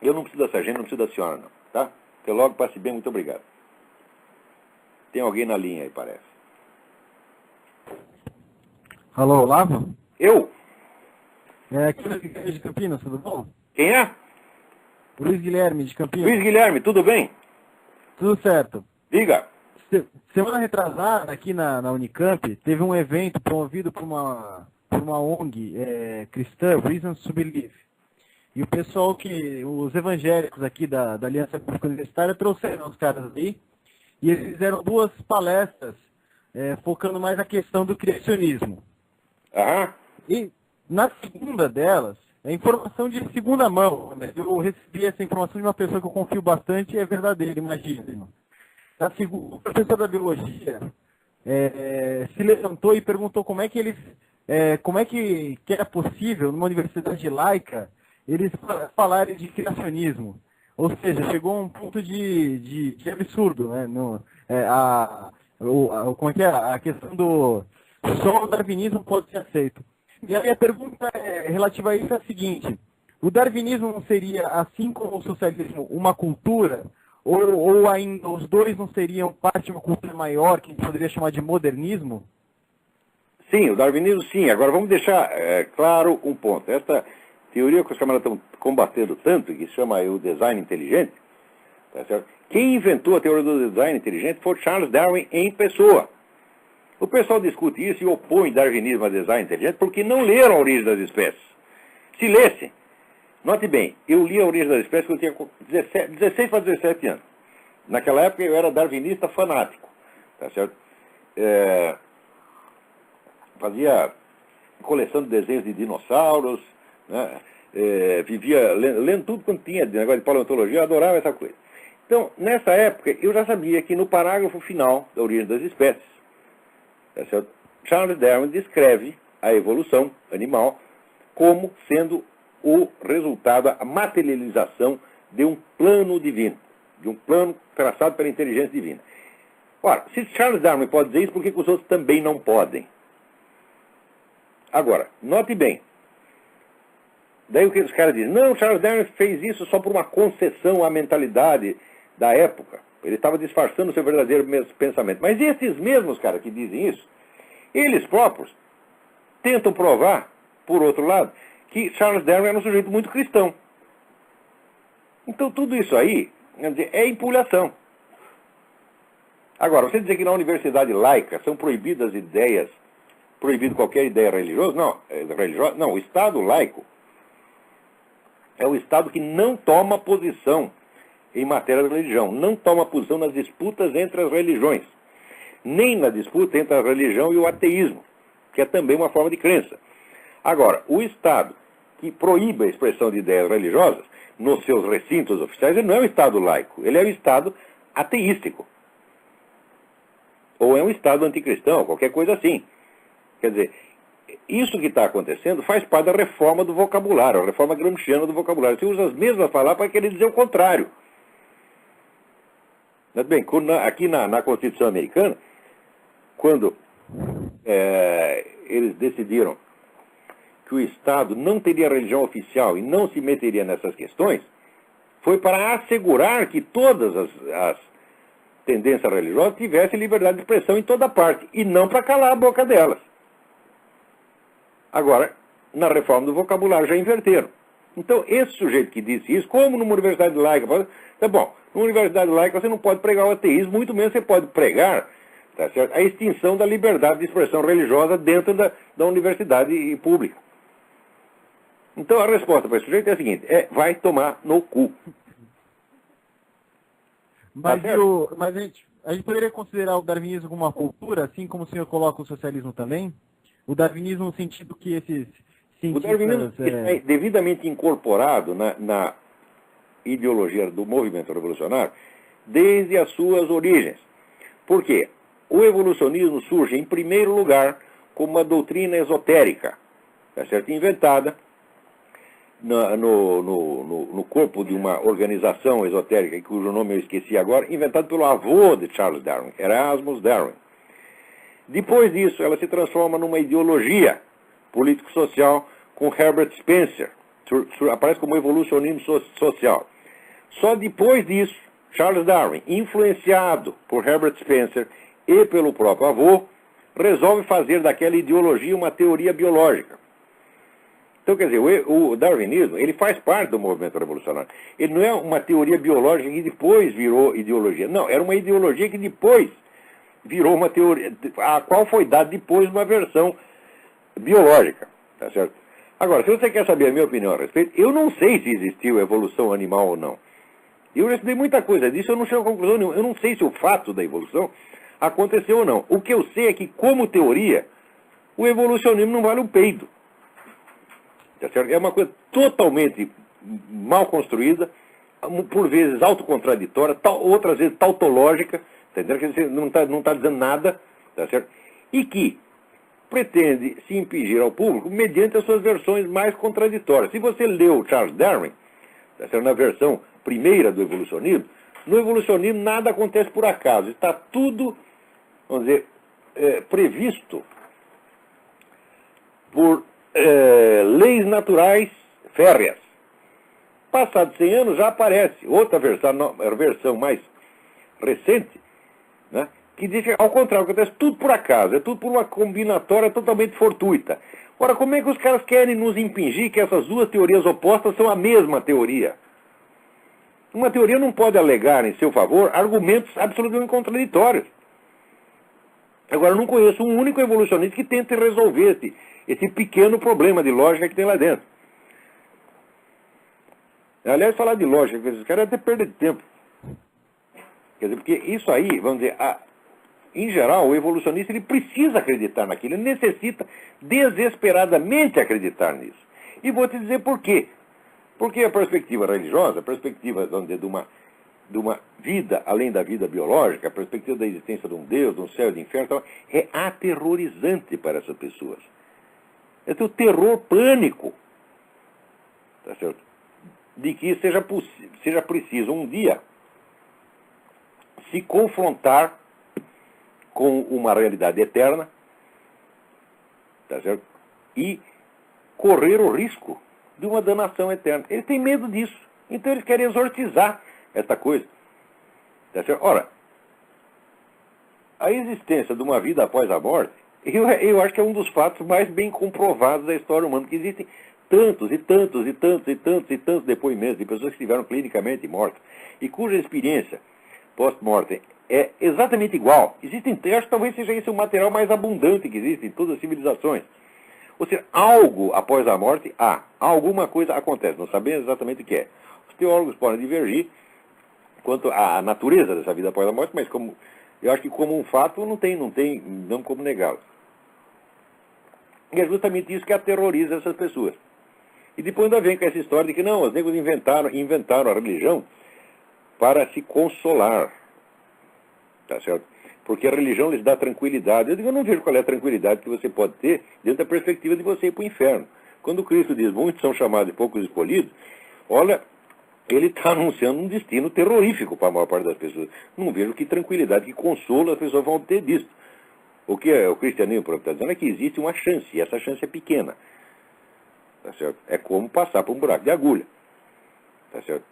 Eu não preciso dessa gente, não preciso da senhora, não. Tá? Até logo, passe bem, muito obrigado. Tem alguém na linha aí, parece. Alô, Olavo? Eu? Aqui de Campinas, tudo bom? Quem é? Luiz Guilherme, de Campinas. Luiz Guilherme, tudo bem? Tudo certo. Diga. Semana retrasada, aqui na Unicamp, teve um evento promovido por uma ONG cristã, Reasons to Believe. E o pessoal os evangélicos aqui da Aliança Pública Universitária trouxeram os caras aí, e eles fizeram 2 palestras focando mais na questão do criacionismo. Aham. E na segunda delas, é informação de segunda mão, né? Eu recebi essa informação de uma pessoa que eu confio bastante e é verdadeira, imagina. O professor da biologia se levantou e perguntou como é que era possível, numa universidade laica, eles falarem de criacionismo. Ou seja, chegou a um ponto de absurdo, né? Como é que é? A questão do só o darwinismo pode ser aceito. E aí a pergunta relativa a isso é a seguinte: o darwinismo não seria, assim como o socialismo, uma cultura? Ou ainda os dois não seriam parte de uma cultura maior, que a gente poderia chamar de modernismo? Sim, o darwinismo sim. Agora vamos deixar claro um ponto. Esta teoria que os camaradas estão combatendo tanto, que se chama o design inteligente, tá certo? Quem inventou a teoria do design inteligente foi Charles Darwin em pessoa. O pessoal discute isso e opõe darwinismo a design inteligente porque não leram a origem das espécies. Se lessem, note bem, eu li a origem das espécies quando eu tinha 16 para 17 anos. Naquela época eu era darwinista fanático, tá certo? Fazia coleção de desenhos de dinossauros, né? Vivia lendo tudo quanto tinha de negócio de paleontologia, eu adorava essa coisa. Então, nessa época, eu já sabia que no parágrafo final da origem das espécies, tá certo? Charles Darwin descreve a evolução animal como sendo o resultado, a materialização de um plano divino, de um plano traçado pela inteligência divina. Ora, se Charles Darwin pode dizer isso, por que os outros também não podem? Agora, note bem, daí o que os caras dizem? Não, Charles Darwin fez isso só por uma concessão à mentalidade da época. Ele estava disfarçando o seu verdadeiro pensamento. Mas esses mesmos caras que dizem isso, eles próprios tentam provar, por outro lado, que Charles Darwin era um sujeito muito cristão. Então tudo isso aí, quer dizer, é empulhação. Agora, você dizer que na universidade laica são proibidas ideias, proibido qualquer ideia religiosa? Não, o Estado laico é o Estado que não toma posição em matéria de religião, não toma posição nas disputas entre as religiões, nem na disputa entre a religião e o ateísmo, que é também uma forma de crença. Agora, o Estado que proíbe a expressão de ideias religiosas nos seus recintos oficiais, ele não é um Estado laico, ele é um Estado ateístico. Ou é um Estado anticristão, qualquer coisa assim. Quer dizer, isso que está acontecendo faz parte da reforma do vocabulário, a reforma gramsciana do vocabulário. Você usa as mesmas palavras para querer dizer o contrário. Mas bem, aqui na Constituição americana, quando eles decidiram que o Estado não teria religião oficial e não se meteria nessas questões, foi para assegurar que todas as tendências religiosas tivessem liberdade de expressão em toda parte, e não para calar a boca delas. Agora, na reforma do vocabulário já inverteram. Então, esse sujeito que disse isso, como numa universidade laica, tá bom, numa universidade laica você não pode pregar o ateísmo, muito menos você pode pregar, tá certo, a extinção da liberdade de expressão religiosa dentro da universidade pública. Então, a resposta para esse sujeito é a seguinte, vai tomar no cu. Mas, a gente poderia considerar o darwinismo como uma cultura, assim como o senhor coloca o socialismo também? O darwinismo no sentido que esses cientistas... O darwinismo está devidamente incorporado na ideologia do movimento revolucionário desde as suas origens. Por quê? O evolucionismo surge, em primeiro lugar, como uma doutrina esotérica, tá certo? Inventada no corpo de uma organização esotérica, cujo nome eu esqueci agora, inventado pelo avô de Charles Darwin, Erasmus Darwin. Depois disso, ela se transforma numa ideologia político-social com Herbert Spencer, aparece como evolucionismo social. Só depois disso, Charles Darwin, influenciado por Herbert Spencer e pelo próprio avô, resolve fazer daquela ideologia uma teoria biológica. Então, quer dizer, o darwinismo, ele faz parte do movimento revolucionário. Ele não é uma teoria biológica que depois virou ideologia. Não, era uma ideologia que depois virou uma teoria, a qual foi dada depois uma versão biológica, tá certo? Agora, se você quer saber a minha opinião a respeito, eu não sei se existiu evolução animal ou não. Eu já estudei muita coisa disso, eu não chego a conclusão nenhuma. Eu não sei se o fato da evolução aconteceu ou não. O que eu sei é que, como teoria, o evolucionismo não vale um peido. Tá certo? É uma coisa totalmente mal construída, por vezes autocontraditória, outras vezes tautológica, tá entendendo? Quer dizer, não está dizendo nada, tá certo? E que pretende se impingir ao público mediante as suas versões mais contraditórias. Se você leu Charles Darwin, tá certo? Na versão primeira do evolucionismo, no evolucionismo nada acontece por acaso, está tudo, vamos dizer, previsto por leis naturais férreas. Passados 100 anos já aparece outra versão mais recente, né, que diz que, ao contrário, acontece tudo por acaso, é tudo por uma combinatória totalmente fortuita. Ora, como é que os caras querem nos impingir que essas duas teorias opostas são a mesma teoria? Uma teoria não pode alegar em seu favor argumentos absolutamente contraditórios. Agora, eu não conheço um único evolucionista que tente resolver esse pequeno problema de lógica que tem lá dentro. Aliás, falar de lógica com esses caras é até perda de tempo. Quer dizer, porque isso aí, vamos dizer, em geral, o evolucionista ele precisa acreditar naquilo, ele necessita desesperadamente acreditar nisso. E vou te dizer por quê. Porque a perspectiva religiosa, a perspectiva, vamos dizer, de uma vida além da vida biológica, a perspectiva da existência de um Deus, de um céu e de inferno, é aterrorizante para essas pessoas. É o terror pânico, tá certo? De que seja preciso um dia se confrontar com uma realidade eterna, tá certo? E correr o risco de uma danação eterna. Eles têm medo disso. Então eles querem exorcizar essa coisa. Tá certo? Ora, a existência de uma vida após a morte, eu acho que é um dos fatos mais bem comprovados da história humana, que existem tantos e tantos e tantos e tantos e tantos depoimentos de pessoas que estiveram clinicamente mortas e cuja experiência post-mortem é exatamente igual. Existem, eu acho que talvez seja esse o material mais abundante que existe em todas as civilizações. Ou seja, algo após a morte, alguma coisa acontece, não sabemos exatamente o que é. Os teólogos podem divergir quanto à natureza dessa vida após a morte, mas eu acho que como um fato não tem como negá-lo. E é justamente isso que aterroriza essas pessoas. E depois ainda vem com essa história de que não, os negros inventaram a religião para se consolar. Tá certo? Porque a religião lhes dá tranquilidade. Eu não vejo qual é a tranquilidade que você pode ter dentro da perspectiva de você ir para o inferno. Quando Cristo diz, muitos são chamados e poucos escolhidos, olha, ele está anunciando um destino terrorífico para a maior parte das pessoas. Não vejo que tranquilidade, que consolo as pessoas vão ter disso. O que o cristianismo está dizendo é que existe uma chance, e essa chance é pequena. Tá certo? É como passar por um buraco de agulha. Tá certo?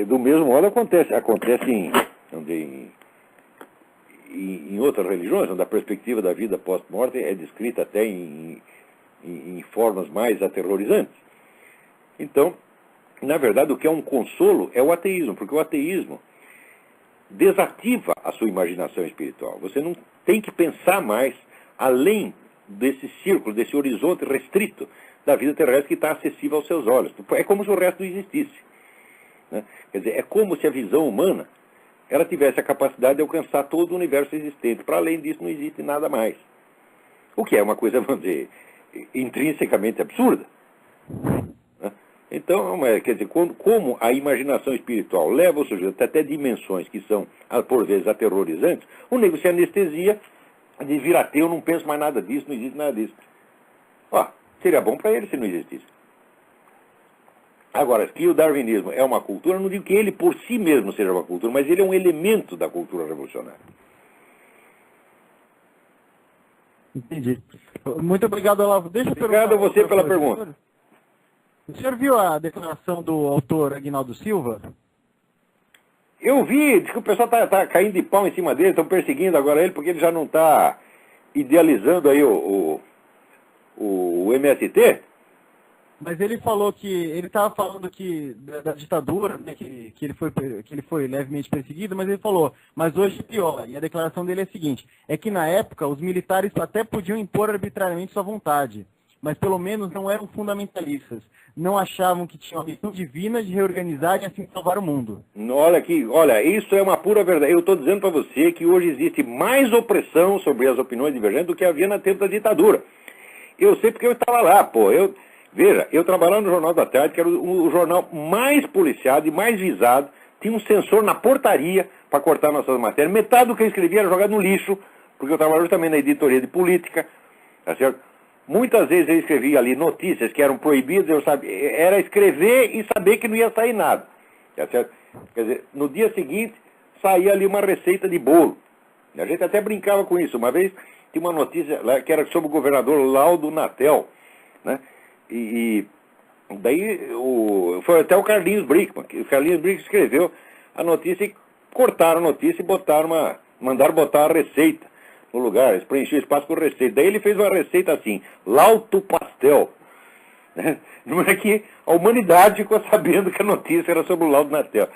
Do mesmo modo acontece em outras religiões, onde a perspectiva da vida pós-morte é descrita até em formas mais aterrorizantes. Então, na verdade, o que é um consolo é o ateísmo, porque o ateísmo desativa a sua imaginação espiritual. Você não tem que pensar mais além desse círculo, desse horizonte restrito da vida terrestre que está acessível aos seus olhos. É como se o resto não existisse. Né? Quer dizer, é como se a visão humana ela tivesse a capacidade de alcançar todo o universo existente. Para além disso, não existe nada mais. O que é uma coisa, vamos dizer, intrinsecamente absurda. Né? Então, quer dizer, como a imaginação espiritual leva o sujeito até dimensões que são, por vezes, aterrorizantes, o nego se anestesia, de vir ateu, não penso mais nada disso, não existe nada disso. Seria bom para ele se não existisse. Agora, que o darwinismo é uma cultura, não digo que ele por si mesmo seja uma cultura, mas ele é um elemento da cultura revolucionária. Entendi. Muito obrigado, Olavo. Obrigado a você pela pergunta. O senhor viu a declaração do autor Aguinaldo Silva? Eu vi, diz que o pessoal está caindo de pau em cima dele, estão perseguindo agora ele, porque ele já não está idealizando aí o MST. Mas ele falou que ele estava falando que da ditadura, né, que ele foi levemente perseguido, mas ele falou, mas hoje é pior. E a declaração dele é a seguinte: é que na época os militares até podiam impor arbitrariamente sua vontade, mas pelo menos não eram fundamentalistas. Não achavam que tinham a missão divina de reorganizar e assim salvar o mundo. Olha aqui, olha, isso é uma pura verdade. Eu estou dizendo para você que hoje existe mais opressão sobre as opiniões divergentes do que havia no tempo da ditadura. Eu sei porque eu estava lá, pô. Veja, eu trabalhava no Jornal da Tarde, que era o jornal mais policiado e mais visado. Tinha um sensor na portaria para cortar nossas matérias. Metade do que eu escrevia era jogado no lixo, porque eu trabalhava também na editoria de política, tá certo? Muitas vezes eu escrevia ali notícias que eram proibidas, eu sabia, era escrever e saber que não ia sair nada, tá certo? Quer dizer, no dia seguinte saía ali uma receita de bolo. A gente até brincava com isso. Uma vez tinha uma notícia lá que era sobre o governador Laudo Natel, né? E daí foi até o Carlinhos Brickman, que o Carlinhos Brickman escreveu a notícia e cortaram a notícia e mandaram botar a receita no lugar, eles preenchiam o espaço com receita. Daí ele fez uma receita assim, Lauto Pastel. Né? Não é que a humanidade ficou sabendo que a notícia era sobre o Laudo Natel.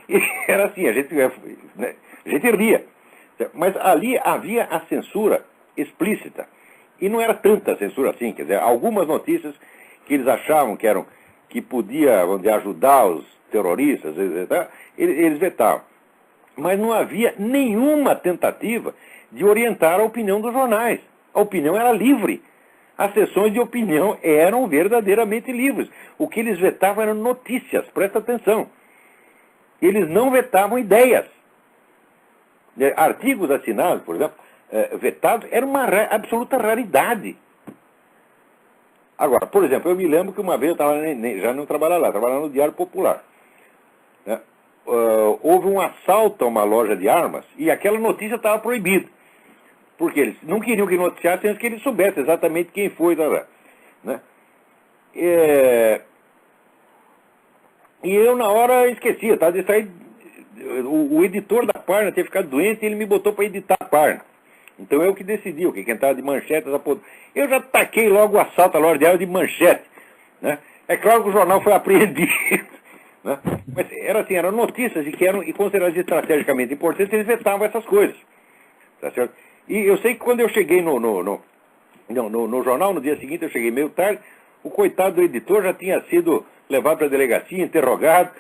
E era assim, a gente ria. Mas ali havia a censura explícita. E não era tanta censura assim, quer dizer, algumas notícias que eles achavam que podia, vamos dizer, ajudar os terroristas, eles vetavam. Mas não havia nenhuma tentativa de orientar a opinião dos jornais. A opinião era livre. As sessões de opinião eram verdadeiramente livres. O que eles vetavam eram notícias, presta atenção. Eles não vetavam ideias. Artigos assinados, por exemplo, vetados, era uma absoluta raridade. Agora, por exemplo, eu me lembro que uma vez eu já não trabalhava lá, trabalhava no Diário Popular. Né? Houve um assalto a uma loja de armas e aquela notícia estava proibida. Porque eles não queriam que noticiassem antes que eles soubessem exatamente quem foi. Né? E eu, na hora, esqueci, estava distraído. O editor da página tinha ficado doente e ele me botou para editar a página. Então eu que decidi, o que estava de manchete. Eu já taquei logo o assalto à loja de armas de manchete. Né? É claro que o jornal foi apreendido. Né? Mas era assim, eram notícias que eram consideradas estrategicamente importantes, eles vetavam essas coisas. Tá certo? E eu sei que quando eu cheguei no jornal, no dia seguinte, eu cheguei meio tarde, o coitado do editor já tinha sido levado para a delegacia, interrogado,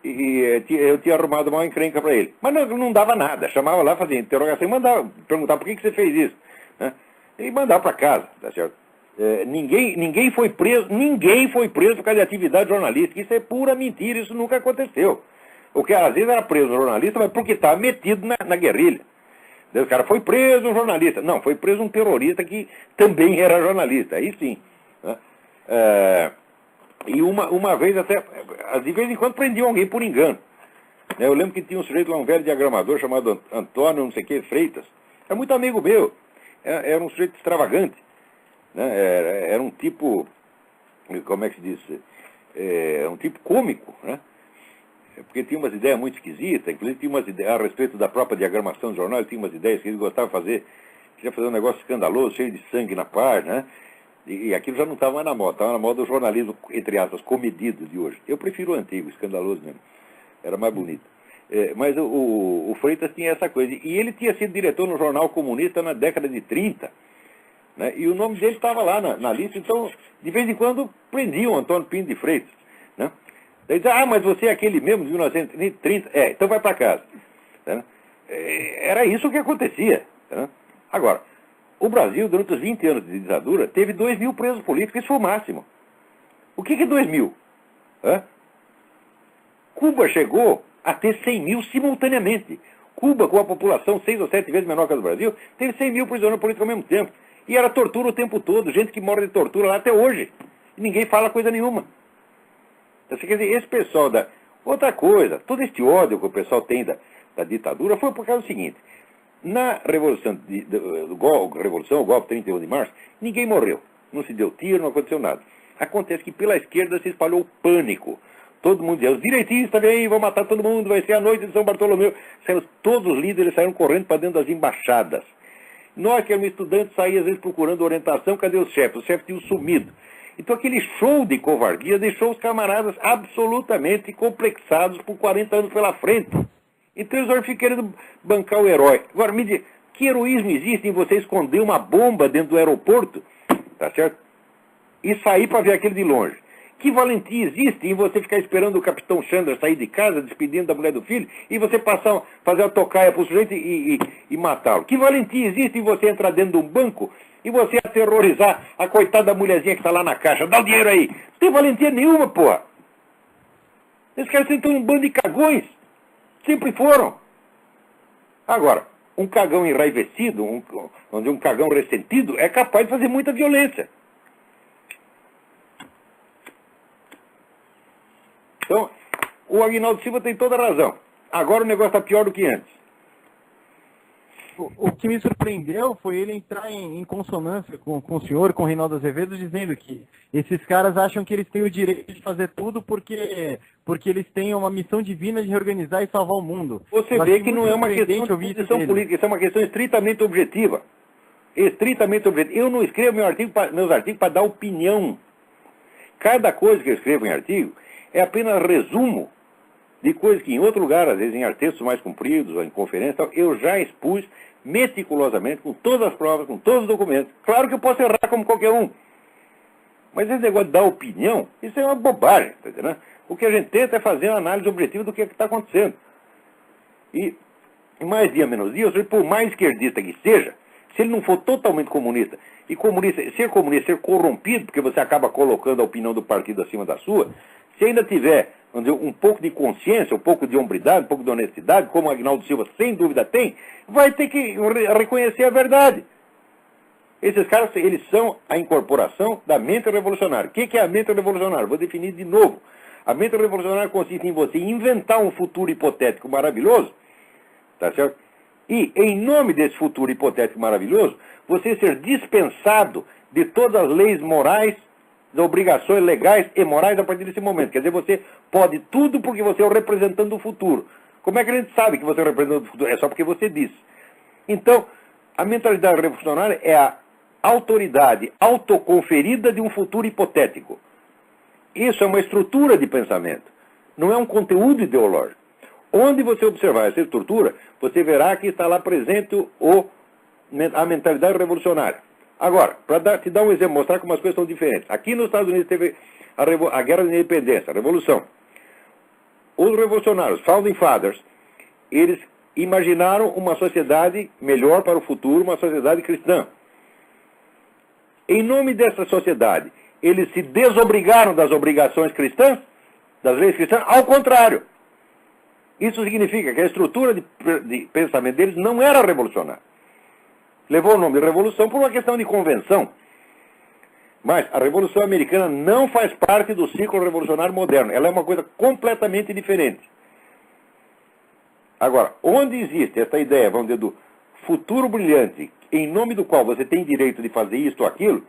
e eu tinha arrumado uma encrenca para ele. Mas não dava nada, chamava lá, fazia interrogação e mandava perguntar por que você fez isso. Né? E mandava para casa, tá certo? Ninguém foi preso por causa de atividade jornalística. Isso é pura mentira, isso nunca aconteceu. O que às vezes era preso um jornalista, mas porque estava metido na guerrilha. O cara foi preso um jornalista. Não, foi preso um terrorista que também era jornalista. Aí sim. Né? E uma vez até, de vez em quando prendiam alguém por engano. Eu lembro que tinha um sujeito lá, um velho diagramador chamado Antônio, não sei o que, Freitas. Era muito amigo meu. Era um sujeito extravagante. Né? Era um tipo, como é que se diz? Um tipo cômico, né? Porque tinha umas ideias muito esquisitas, inclusive tinha umas ideias a respeito da própria diagramação do jornal, ele tinha umas ideias que ele gostava de fazer, queria fazer um negócio escandaloso, cheio de sangue na página, né? E aquilo já não estava mais na moda, estava na moda do jornalismo, entre aspas, comedido de hoje. Eu prefiro o antigo, escandaloso mesmo, era mais bonito. Mas o Freitas tinha essa coisa, e ele tinha sido diretor no Jornal Comunista na década de 30, né? E o nome dele estava lá na lista, então de vez em quando prendiam o Antônio Pinto de Freitas, né? Daí diz, mas você é aquele mesmo de 1930? Então vai para casa. Tá? Era isso que acontecia. Tá? Agora, o Brasil, durante os 20 anos de ditadura, teve 2.000 presos políticos, isso foi o máximo. O que é 2.000? Cuba chegou a ter 100.000 simultaneamente. Cuba, com a população 6 ou 7 vezes menor que a do Brasil, teve 100.000 prisioneiros políticos ao mesmo tempo. E era tortura o tempo todo, gente que morre de tortura lá até hoje. E ninguém fala coisa nenhuma. Quer dizer, esse pessoal outra coisa, todo este ódio que o pessoal tem da ditadura foi por causa do seguinte: na Revolução, o golpe 31 de março, ninguém morreu, não se deu tiro, não aconteceu nada. Acontece que pela esquerda se espalhou o pânico. Todo mundo dizia, os direitistas vêm, vão matar todo mundo, vai ser a noite de São Bartolomeu. Todos os líderes saíram correndo para dentro das embaixadas. Nós que éramos estudantes, saíamos às vezes procurando orientação, cadê os chefes? Os chefes tinham sumido. Então aquele show de covardia deixou os camaradas absolutamente complexados por 40 anos pela frente. Então eles ficam querendo bancar o herói. Agora me diga, que heroísmo existe em você esconder uma bomba dentro do aeroporto, tá certo? E sair para ver aquilo de longe? Que valentia existe em você ficar esperando o capitão Chandler sair de casa, despedindo da mulher do filho, e você fazer a tocaia para o sujeito e matá-lo? Que valentia existe em você entrar dentro de um banco e você aterrorizar a coitada da mulherzinha que está lá na caixa? Dá o dinheiro aí. Não tem valentia nenhuma, porra. Esses caras são um bando de cagões. Sempre foram. Agora, um cagão enraivecido, um cagão ressentido, é capaz de fazer muita violência. Então, o Aguinaldo Silva tem toda a razão. Agora o negócio está pior do que antes. O que me surpreendeu foi ele entrar em consonância com o senhor, com o Reinaldo Azevedo, dizendo que esses caras acham que eles têm o direito de fazer tudo porque eles têm uma missão divina de reorganizar e salvar o mundo. Você vê que não é uma questão de posição política, isso é uma questão estritamente objetiva. Estritamente objetiva. Eu não escrevo meus artigos para dar opinião. Cada coisa que eu escrevo em artigo é apenas resumo de coisas que em outro lugar, às vezes em textos mais compridos, ou em conferências, eu já expus meticulosamente, com todas as provas, com todos os documentos. Claro que eu posso errar como qualquer um. Mas esse negócio de dar opinião, isso é uma bobagem, tá entendendo? O que a gente tenta é fazer uma análise objetiva do que está acontecendo. E mais dia, menos dia, por mais esquerdista que seja, se ele não for totalmente comunista, e ser corrompido, porque você acaba colocando a opinião do partido acima da sua, se ainda tiver, vamos dizer, um pouco de consciência, um pouco de hombridade, um pouco de honestidade, como o Aguinaldo Silva sem dúvida tem, vai ter que reconhecer a verdade. Esses caras, eles são a incorporação da mente revolucionária. O que é a mente revolucionária? Vou definir de novo. A mente revolucionária consiste em você inventar um futuro hipotético maravilhoso, tá certo? E, em nome desse futuro hipotético maravilhoso, você ser dispensado de todas as leis morais, das obrigações legais e morais a partir desse momento. Quer dizer, você pode tudo porque você é o representante do futuro. Como é que a gente sabe que você é o representante do futuro? É só porque você disse. Então, a mentalidade revolucionária é a autoridade autoconferida de um futuro hipotético. Isso é uma estrutura de pensamento, não é um conteúdo ideológico. Onde você observar essa estrutura, você verá que está lá presente a mentalidade revolucionária. Agora, para te dar um exemplo, mostrar como as coisas são diferentes. Aqui nos Estados Unidos teve a Guerra da Independência, a Revolução. Os revolucionários, Founding Fathers, eles imaginaram uma sociedade melhor para o futuro, uma sociedade cristã. Em nome dessa sociedade, eles se desobrigaram das obrigações cristãs, das leis cristãs, ao contrário. Isso significa que a estrutura de pensamento deles não era revolucionária. Levou o nome de revolução por uma questão de convenção. Mas a Revolução Americana não faz parte do ciclo revolucionário moderno. Ela é uma coisa completamente diferente. Agora, onde existe essa ideia, vamos dizer, do futuro brilhante, em nome do qual você tem direito de fazer isto ou aquilo,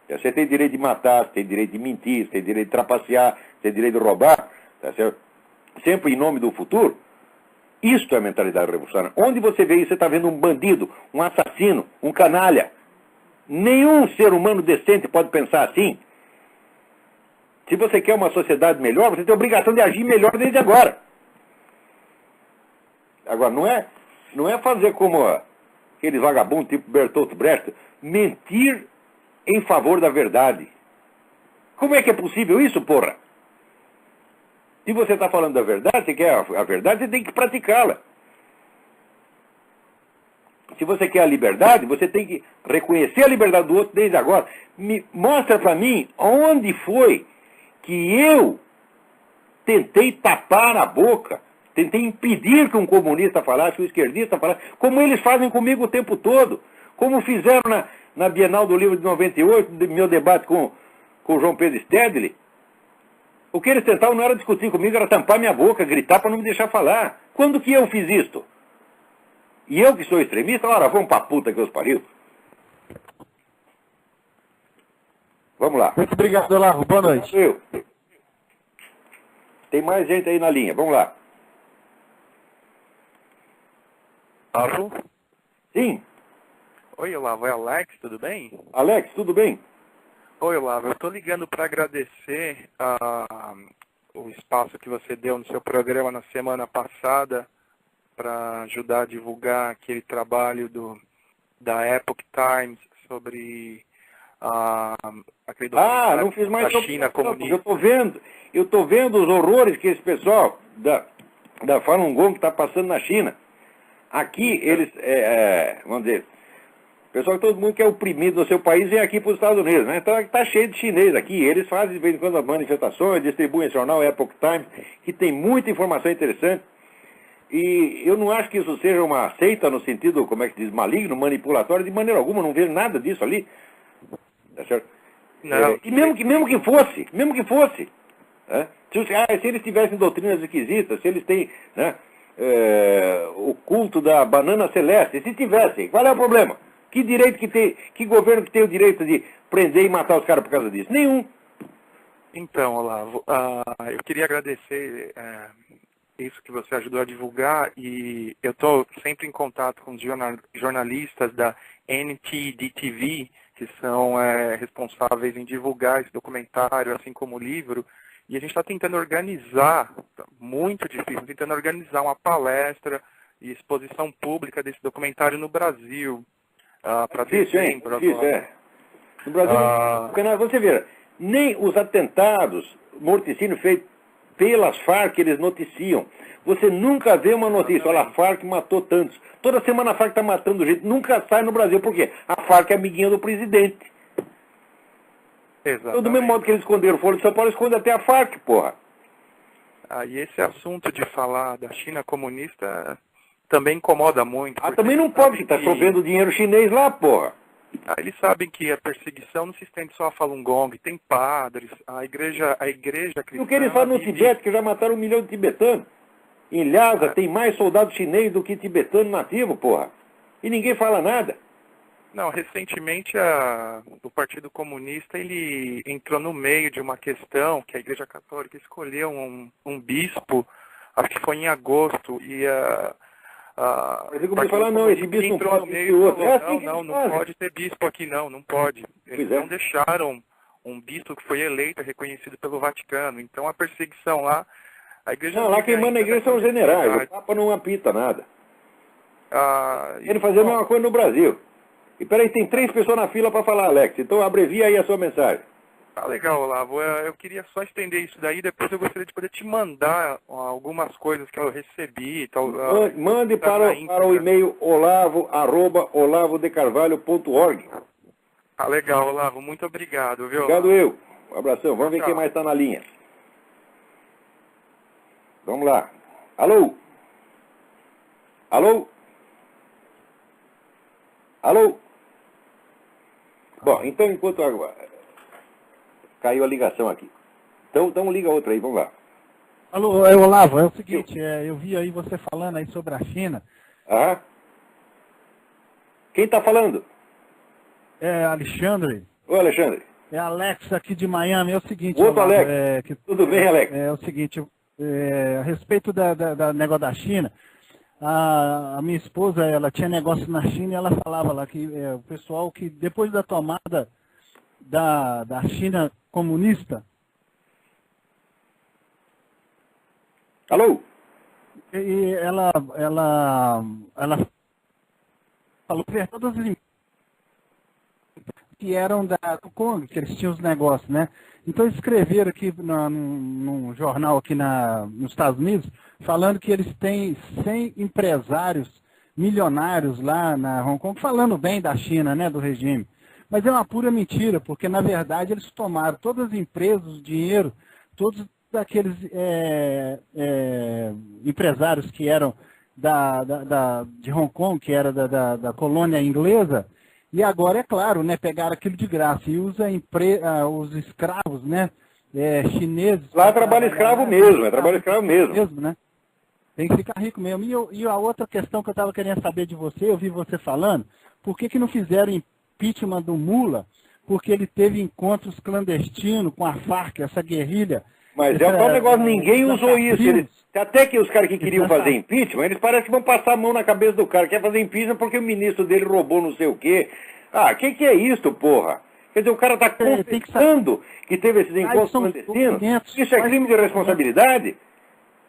você tem direito de matar, você tem direito de mentir, você tem direito de trapacear, você tem direito de roubar, tá certo? Sempre em nome do futuro. Isto é a mentalidade revolucionária. Onde você vê isso, você está vendo um bandido, um assassino, um canalha. Nenhum ser humano decente pode pensar assim. Se você quer uma sociedade melhor, você tem a obrigação de agir melhor desde agora. Agora, não é fazer como aqueles vagabundos tipo Bertolt Brecht, mentir em favor da verdade. Como é que é possível isso, porra? Se você está falando da verdade, você quer a verdade, você tem que praticá-la. Se você quer a liberdade, você tem que reconhecer a liberdade do outro desde agora. Mostra para mim onde foi que eu tentei tapar a boca, tentei impedir que um comunista falasse, que um esquerdista falasse, como eles fazem comigo o tempo todo, como fizeram na Bienal do Livro de 98, meu debate com o João Pedro Stedley. O que eles tentavam não era discutir comigo, era tampar minha boca, gritar para não me deixar falar. Quando que eu fiz isto? E eu que sou extremista, ora, vamos pra puta que os pariu. Vamos lá. Muito obrigado, Olavo. Boa noite. Eu. Tem mais gente aí na linha, vamos lá. Alô? Sim. Oi, Olavo, é Alex, tudo bem? Alex, tudo bem? Oi, Olavo. Eu estou ligando para agradecer o espaço que você deu no seu programa na semana passada para ajudar a divulgar aquele trabalho da Epoch Times sobre aquele documentário Não fiz mais da China comunista. Eu tô vendo os horrores que esse pessoal da Falun Gong está passando na China. Aqui eles, vamos dizer, o pessoal, todo mundo que é oprimido no seu país vem aqui para os Estados Unidos, né? Então está cheio de chinês aqui. Eles fazem de vez em quando as manifestações, distribuem esse jornal Epoch Times, que tem muita informação interessante. E eu não acho que isso seja uma seita no sentido, como é que diz, maligno, manipulatório, de maneira alguma, não vejo nada disso ali. Tá certo? Não, E mesmo que fosse, né? Se eles tivessem doutrinas esquisitas, se eles têm, né, o culto da banana celeste, se tivessem, qual é o problema? Que direito que tem, que governo que tem o direito de prender e matar os caras por causa disso? Nenhum. Então, Olavo, eu queria agradecer isso que você ajudou a divulgar, e eu estou sempre em contato com os jornalistas da NTD-TV, que são responsáveis em divulgar esse documentário, assim como o livro, e a gente está tentando organizar, muito difícil, tentando organizar uma palestra e exposição pública desse documentário no Brasil, para dezembro agora. No Brasil, você vê, nem os atentados, morticínio feito pelas Farc, eles noticiam. Você nunca vê uma notícia, olha, a Farc matou tantos. Toda semana a Farc está matando gente, nunca sai no Brasil. Por quê? A Farc é amiguinha do presidente. Exatamente. Então, do mesmo modo que eles esconderam o Foro de São Paulo, esconde até a Farc, porra. E esse assunto de falar da China comunista também incomoda muito. Também não pode, está chovendo dinheiro chinês lá, porra. Eles sabem que a perseguição não se estende só a Falun Gong, tem padres, a igreja cristã... E o que eles fazem no Tibete, que já mataram 1 milhão de tibetanos? Em Lhasa tem mais soldado chinês do que tibetano nativo, porra. E ninguém fala nada. Não, recentemente o Partido Comunista ele entrou no meio de uma questão que a Igreja Católica escolheu um bispo, acho que foi em agosto, e Mas eu comecei a falar, não, esse bispo não pode ter outro. Não pode ter bispo aqui, não pode. Eles não deixaram um bispo que foi eleito, reconhecido pelo Vaticano. Então a perseguição lá, a igreja... Não, lá quem manda na igreja são os generais, o Papa não apita nada. Ele fazia a mesma coisa no Brasil. E peraí, tem 3 pessoas na fila para falar, Alex, então abrevia aí a sua mensagem. Legal, Olavo. Eu queria só estender isso daí, depois eu gostaria de poder te mandar algumas coisas que eu recebi. Mande para o e-mail olavo@olavodecarvalho.org. Legal, Olavo. Muito obrigado, viu? Obrigado eu. Um abração. Vamos ver quem mais está na linha. Vamos lá. Alô? Alô? Alô? Bom, então enquanto caiu a ligação aqui. Então liga outra aí, vamos lá. Alô, Olavo, é o seguinte, eu vi aí você falando aí sobre a China. Quem está falando? É Alexandre. Oi, Alexandre. É Alex aqui de Miami. É o seguinte, Outro Olavo, Alex. Tudo bem, Alex? É o seguinte, a respeito da negócio da China, a minha esposa, ela tinha negócio na China e ela falava lá que o pessoal que depois da tomada da China comunista. Alô? E ela falou que todas as que eram da Kong, que eles tinham os negócios, né? Então escreveram aqui num jornal aqui nos Estados Unidos, falando que eles têm 100 empresários milionários lá na Hong Kong, falando bem da China, né, do regime. Mas é uma pura mentira, porque na verdade eles tomaram todas as empresas, o dinheiro, todos daqueles empresários que eram de Hong Kong, que era da colônia inglesa, e agora, é claro, né, pegaram aquilo de graça e usa os escravos, né, chineses. Lá trabalha escravo mesmo, trabalho escravo mesmo. Né? Tem que ficar rico mesmo. E a outra questão que eu estava querendo saber de você, eu vi você falando, por que não fizeram impeachment do Lula? Porque ele teve encontros clandestinos com a Farc, essa guerrilha. Mas é um negócio, ninguém usou isso. Até que os caras que queriam fazer impeachment, eles parecem que vão passar a mão na cabeça do cara. Quer fazer impeachment porque o ministro dele roubou não sei o quê. Que é isso, porra? Quer dizer, o cara está confessando que teve esses encontros clandestinos. Isso é crime de responsabilidade?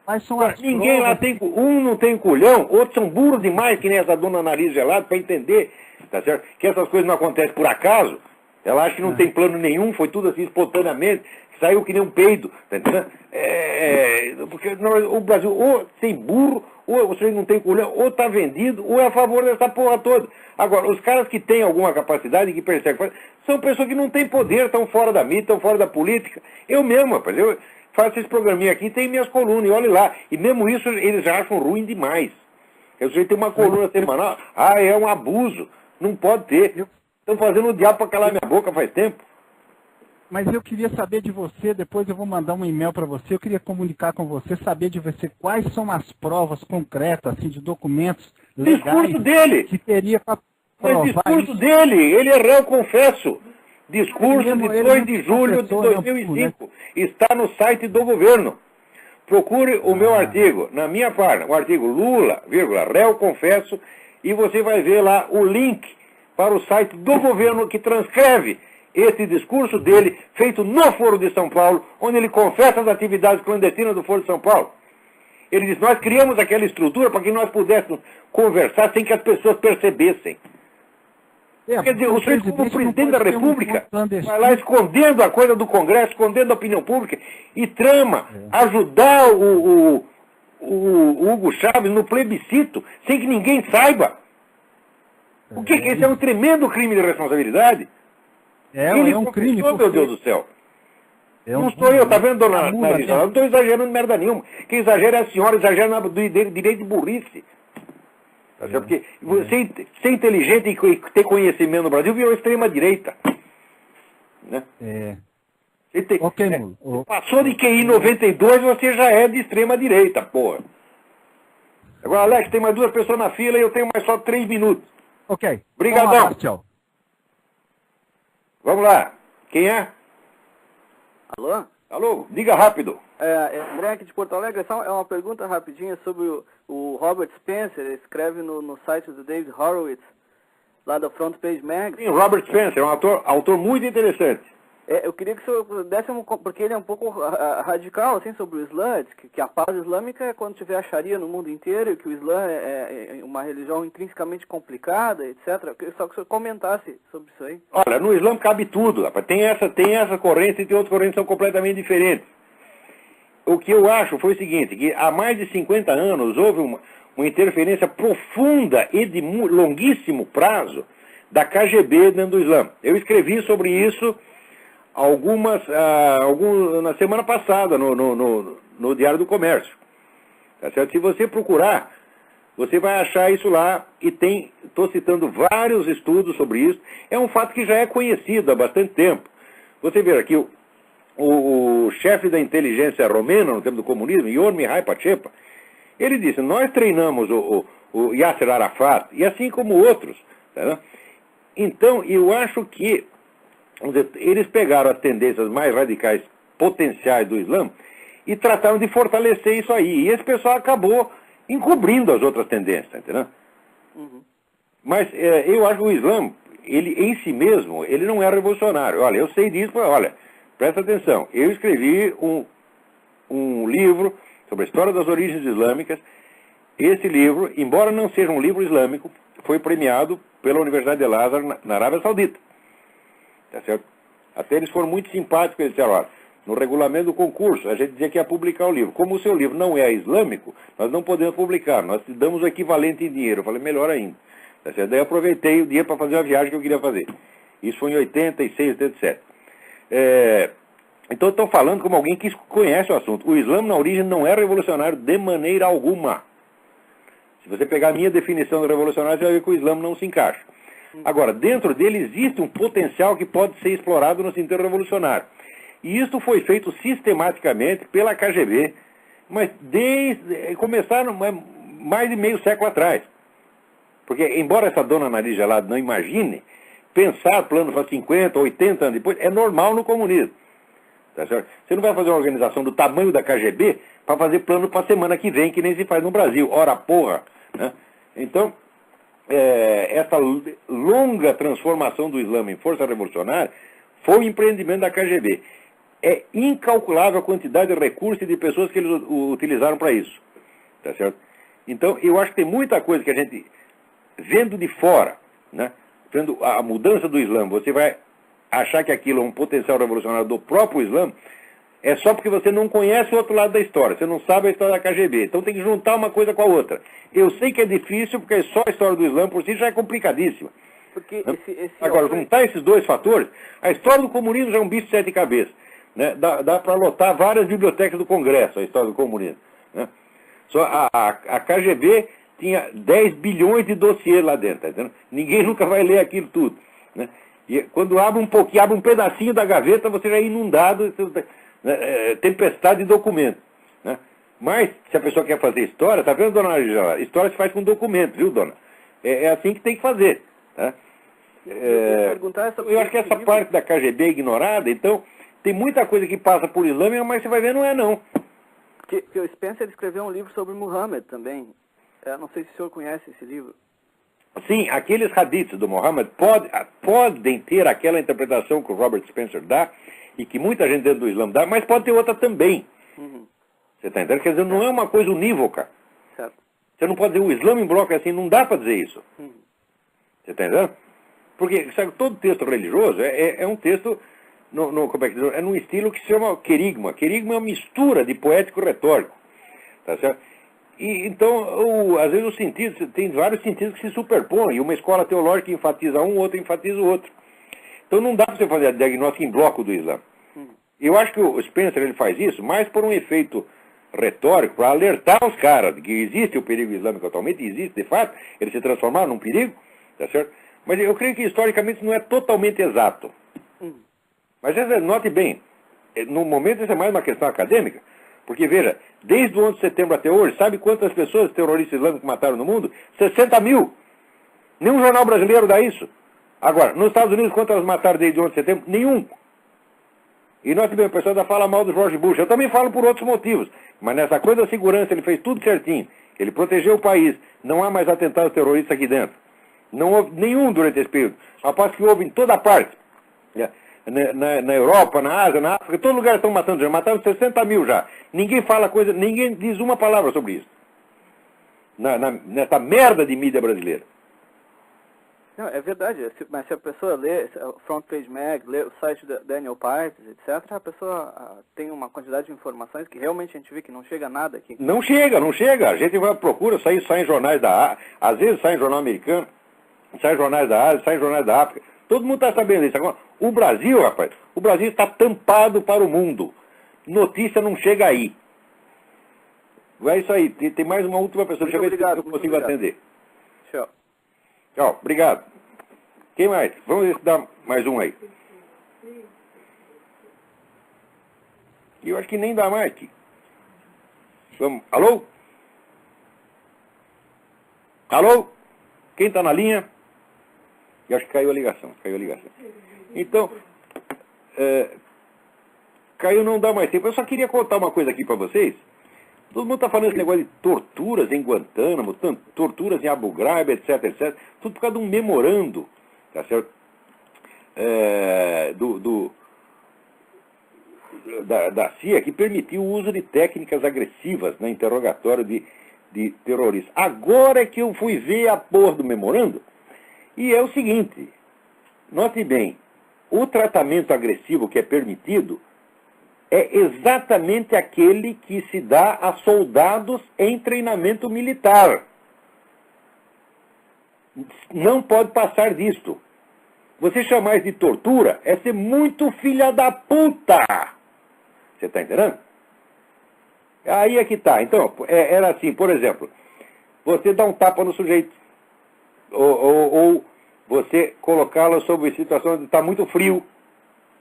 Quais são as Ninguém lá tem... Um não tem culhão, outros são burros demais, que nem essa dona Nariz Gelado, para entender, tá certo? Que essas coisas não acontecem por acaso. Ela acha que não tem plano nenhum, foi tudo assim espontaneamente, saiu que nem um peido, tá entendendo? Porque o Brasil ou tem burro, ou você não tem culhão, ou está vendido, ou é a favor dessa porra toda. Agora, os caras que têm alguma capacidade, que perseguem, são pessoas que não têm poder, estão fora da mídia, estão fora da política. Eu mesmo, rapaz, eu faço esse programinha aqui, tem minhas colunas, e olhe lá. E mesmo isso eles já acham ruim demais. Eu sei tem uma coluna semanal, é um abuso, não pode ter. Estão fazendo o diabo para calar minha boca faz tempo. Mas eu queria saber de você, depois eu vou mandar um e-mail para você, eu queria comunicar com você, saber de você quais são as provas concretas, assim, de documentos legais discurso dele. Que teria para provar o discurso isso. dele, ele é réu confesso. Discurso de 2 de julho de 2005. Está no site do governo. Procure o meu artigo, na minha página, o artigo Lula, réu confesso, e você vai ver lá o link para o site do governo que transcreve esse discurso dele, feito no Foro de São Paulo, onde ele confessa as atividades clandestinas do Foro de São Paulo. Ele diz, nós criamos aquela estrutura para que nós pudéssemos conversar sem que as pessoas percebessem. Quer dizer, o senhor, como presidente da República, vai lá escondendo a coisa do Congresso, escondendo a opinião pública, e trama ajudar o Hugo Chávez no plebiscito, sem que ninguém saiba. O que é isso? É um tremendo crime de responsabilidade. Ele é um crime. Meu Deus do céu. Não sou eu, tá vendo, dona Marisa? Eu não estou exagerando merda nenhuma. Quem exagera é a senhora, exagera do direito de burrice. Tá certo? Porque ser inteligente e ter conhecimento no Brasil virou extrema-direita. Né? Passou de QI 92, você já é de extrema-direita, porra. Agora, Alex, tem mais 2 pessoas na fila e eu tenho mais só 3 minutos. Ok. Obrigadão. Tchau. Vamos lá. Quem é? Alô? Alô, diga rápido. André aqui de Porto Alegre, só é uma pergunta rapidinha sobre o Robert Spencer, ele escreve no site do David Horowitz, lá da Front Page Mag. Sim, Robert Spencer, é um autor muito interessante. Eu queria que o senhor desse porque ele é um pouco radical, assim, sobre o Islã, que a paz islâmica é quando tiver a Sharia no mundo inteiro, e que o Islã é uma religião intrinsecamente complicada, etc. Só que o senhor comentasse sobre isso aí. Olha, no Islã cabe tudo, rapaz. Tem essa corrente e tem outras correntes que são completamente diferentes. O que eu acho foi o seguinte, que há mais de 50 anos houve uma interferência profunda e de longuíssimo prazo da KGB dentro do Islã. Eu escrevi sobre isso na semana passada no Diário do Comércio. Tá certo? Se você procurar, você vai achar isso lá e estou citando vários estudos sobre isso. É um fato que já é conhecido há bastante tempo. Você vê aqui, o chefe da inteligência romena no tempo do comunismo, Ion Mihai Pachepa, ele disse, nós treinamos o Yasser Arafat, e assim como outros. Tá? Então, eu acho que eles pegaram as tendências mais radicais potenciais do Islã e trataram de fortalecer isso aí. E esse pessoal acabou encobrindo as outras tendências, entendeu? Uhum. Mas eu acho que o Islã, ele em si mesmo, ele não é revolucionário. Olha, eu sei disso, olha, presta atenção. Eu escrevi um livro sobre a história das origens islâmicas. Esse livro, embora não seja um livro islâmico, foi premiado pela Universidade de Al-Azhar na Arábia Saudita. Tá certo? Até eles foram muito simpáticos, eles disseram, olha, no regulamento do concurso, a gente dizia que ia publicar o livro. Como o seu livro não é islâmico, nós não podemos publicar, nós te damos o equivalente em dinheiro. Eu falei, melhor ainda. Tá certo? Daí eu aproveitei o dinheiro para fazer uma viagem que eu queria fazer. Isso foi em 86, 87. Então eu estou falando como alguém que conhece o assunto. O Islã, na origem, não é revolucionário de maneira alguma. Se você pegar a minha definição de revolucionário, você vai ver que o Islã não se encaixa. Agora, dentro dele existe um potencial que pode ser explorado no sentido revolucionário. E isso foi feito sistematicamente pela KGB, mas começaram mais de meio século atrás. Porque, embora essa dona Nariz Gelado não imagine, pensar planos para 50, 80 anos depois é normal no comunismo. Tá certo? Você não vai fazer uma organização do tamanho da KGB para fazer plano para a semana que vem, que nem se faz no Brasil. Ora, porra! Né? Então, essa longa transformação do Islã em força revolucionária foi o empreendimento da KGB. É incalculável a quantidade de recursos e de pessoas que eles utilizaram para isso. Tá certo? Então, eu acho que tem muita coisa que a gente, vendo de fora, né, vendo a mudança do Islã, você vai achar que aquilo é um potencial revolucionário do próprio Islã, é só porque você não conhece o outro lado da história, você não sabe a história da KGB. Então tem que juntar uma coisa com a outra. Eu sei que é difícil, porque só a história do Islã por si já é complicadíssima. Porque Agora, juntar esses dois fatores, a história do comunismo já é um bicho de 7 cabeças. Né? Dá para lotar várias bibliotecas do Congresso, a história do comunismo. Né? Só a KGB tinha 10 bilhões de dossiês lá dentro. Tá entendendo? Ninguém nunca vai ler aquilo tudo. Né? E quando abre um pouquinho, abre um pedacinho da gaveta, você já é inundado, tempestade de documentos. Né? Mas, se a pessoa quer fazer história, tá vendo, dona Angela? História se faz com documento, viu, dona? É assim que tem que fazer. Tá? Eu acho que essa parte da KGB é ignorada, então tem muita coisa que passa por Islã, mas você vai ver, não é não. Que o Spencer escreveu um livro sobre Muhammad também. Não sei se o senhor conhece esse livro. Sim, aqueles hadiths do Muhammad podem ter aquela interpretação que o Robert Spencer dá, e que muita gente dentro do Islã dá, mas pode ter outra também. Uhum. Você está entendendo? Quer dizer, não é uma coisa unívoca. Certo. Você não pode dizer o Islã em bloco assim, não dá para dizer isso. Uhum. Você está entendendo? Porque, sabe, todo texto religioso é um texto, como é que diz? É num estilo que se chama querigma. Querigma é uma mistura de poético e retórico. Tá certo? E, então, às vezes os sentidos, tem vários sentidos que se superpõem, e uma escola teológica enfatiza um, outra enfatiza o outro. Então não dá para você fazer diagnóstico em bloco do Islã. Eu acho que o Spencer ele faz isso mais por um efeito retórico, para alertar os caras de que existe o perigo islâmico atualmente, existe de fato, ele se transformar num perigo, tá certo? Mas eu creio que historicamente isso não é totalmente exato. Mas note bem, no momento isso é mais uma questão acadêmica, porque veja, desde o 11 de setembro até hoje, sabe quantas pessoas terroristas islâmicos mataram no mundo? 60 mil! Nenhum jornal brasileiro dá isso. Agora, nos Estados Unidos, quantas mataram desde o 11 de setembro? Nenhum. E nós também, o pessoal ainda fala mal do George Bush. Eu também falo por outros motivos. Mas nessa coisa da segurança, ele fez tudo certinho. Ele protegeu o país. Não há mais atentados terroristas aqui dentro. Não houve nenhum durante esse período. Após que houve em toda parte. Na Europa, na Ásia, na África, todo lugar estão matando já. Mataram 60 mil já. Ninguém fala coisa, ninguém diz uma palavra sobre isso. Nessa merda de mídia brasileira. Não, é verdade, mas se a pessoa lê Front Page Mag, lê o site da Daniel Pipes, etc., a pessoa tem uma quantidade de informações que realmente a gente vê que não chega a nada aqui. Não chega. A gente vai à procura, sai em jornais da Ásia, às vezes sai em jornal americano, sai em jornais da Ásia, sai em jornais da África. Todo mundo está sabendo disso. Agora, o Brasil, rapaz, o Brasil está tampado para o mundo. Notícia não chega aí. É isso aí. Tem mais uma última pessoa. Deixa eu ver se eu consigo atender. Tchau. Tchau, obrigado. Quem mais? Vamos dar mais um aí. Eu acho que nem dá mais aqui. Vamos. Alô? Alô? Quem está na linha? Eu acho que caiu a ligação. Então, caiu, não dá mais tempo. Eu só queria contar uma coisa aqui para vocês. Todo mundo está falando esse negócio de torturas em Guantánamo, torturas em Abu Ghraib, etc, etc. Tudo por causa de um memorando, tá certo? Da CIA, que permitiu o uso de técnicas agressivas no interrogatório de terroristas. Agora é que eu fui ver a porra do memorando, e é o seguinte, note bem, o tratamento agressivo que é permitido é exatamente aquele que se dá a soldados em treinamento militar. Não pode passar disto. Você chamar isso de tortura é ser muito filha da puta. Você está entendendo? Aí é que tá. Então, era assim, por exemplo, você dá um tapa no sujeito. Ou você colocá-lo sob situação de estar muito frio,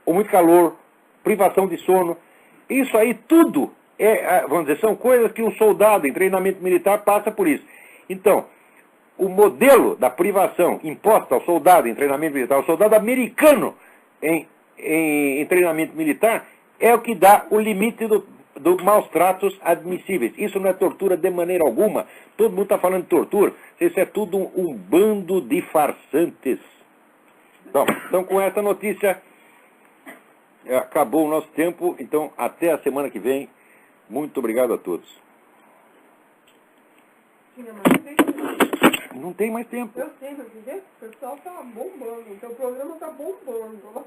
ou muito calor, privação de sono. Isso aí tudo, vamos dizer, são coisas que um soldado em treinamento militar passa por isso. Então, o modelo da privação imposta ao soldado em treinamento militar, ao soldado americano em treinamento militar, é o que dá o limite do maus tratos admissíveis. Isso não é tortura de maneira alguma. Todo mundo está falando de tortura. Isso é tudo um bando de farsantes. Então com essa notícia, acabou o nosso tempo, então até a semana que vem. Muito obrigado a todos. Não tem mais tempo. Eu sei, mas o pessoal tá bombando, o teu programa tá bombando.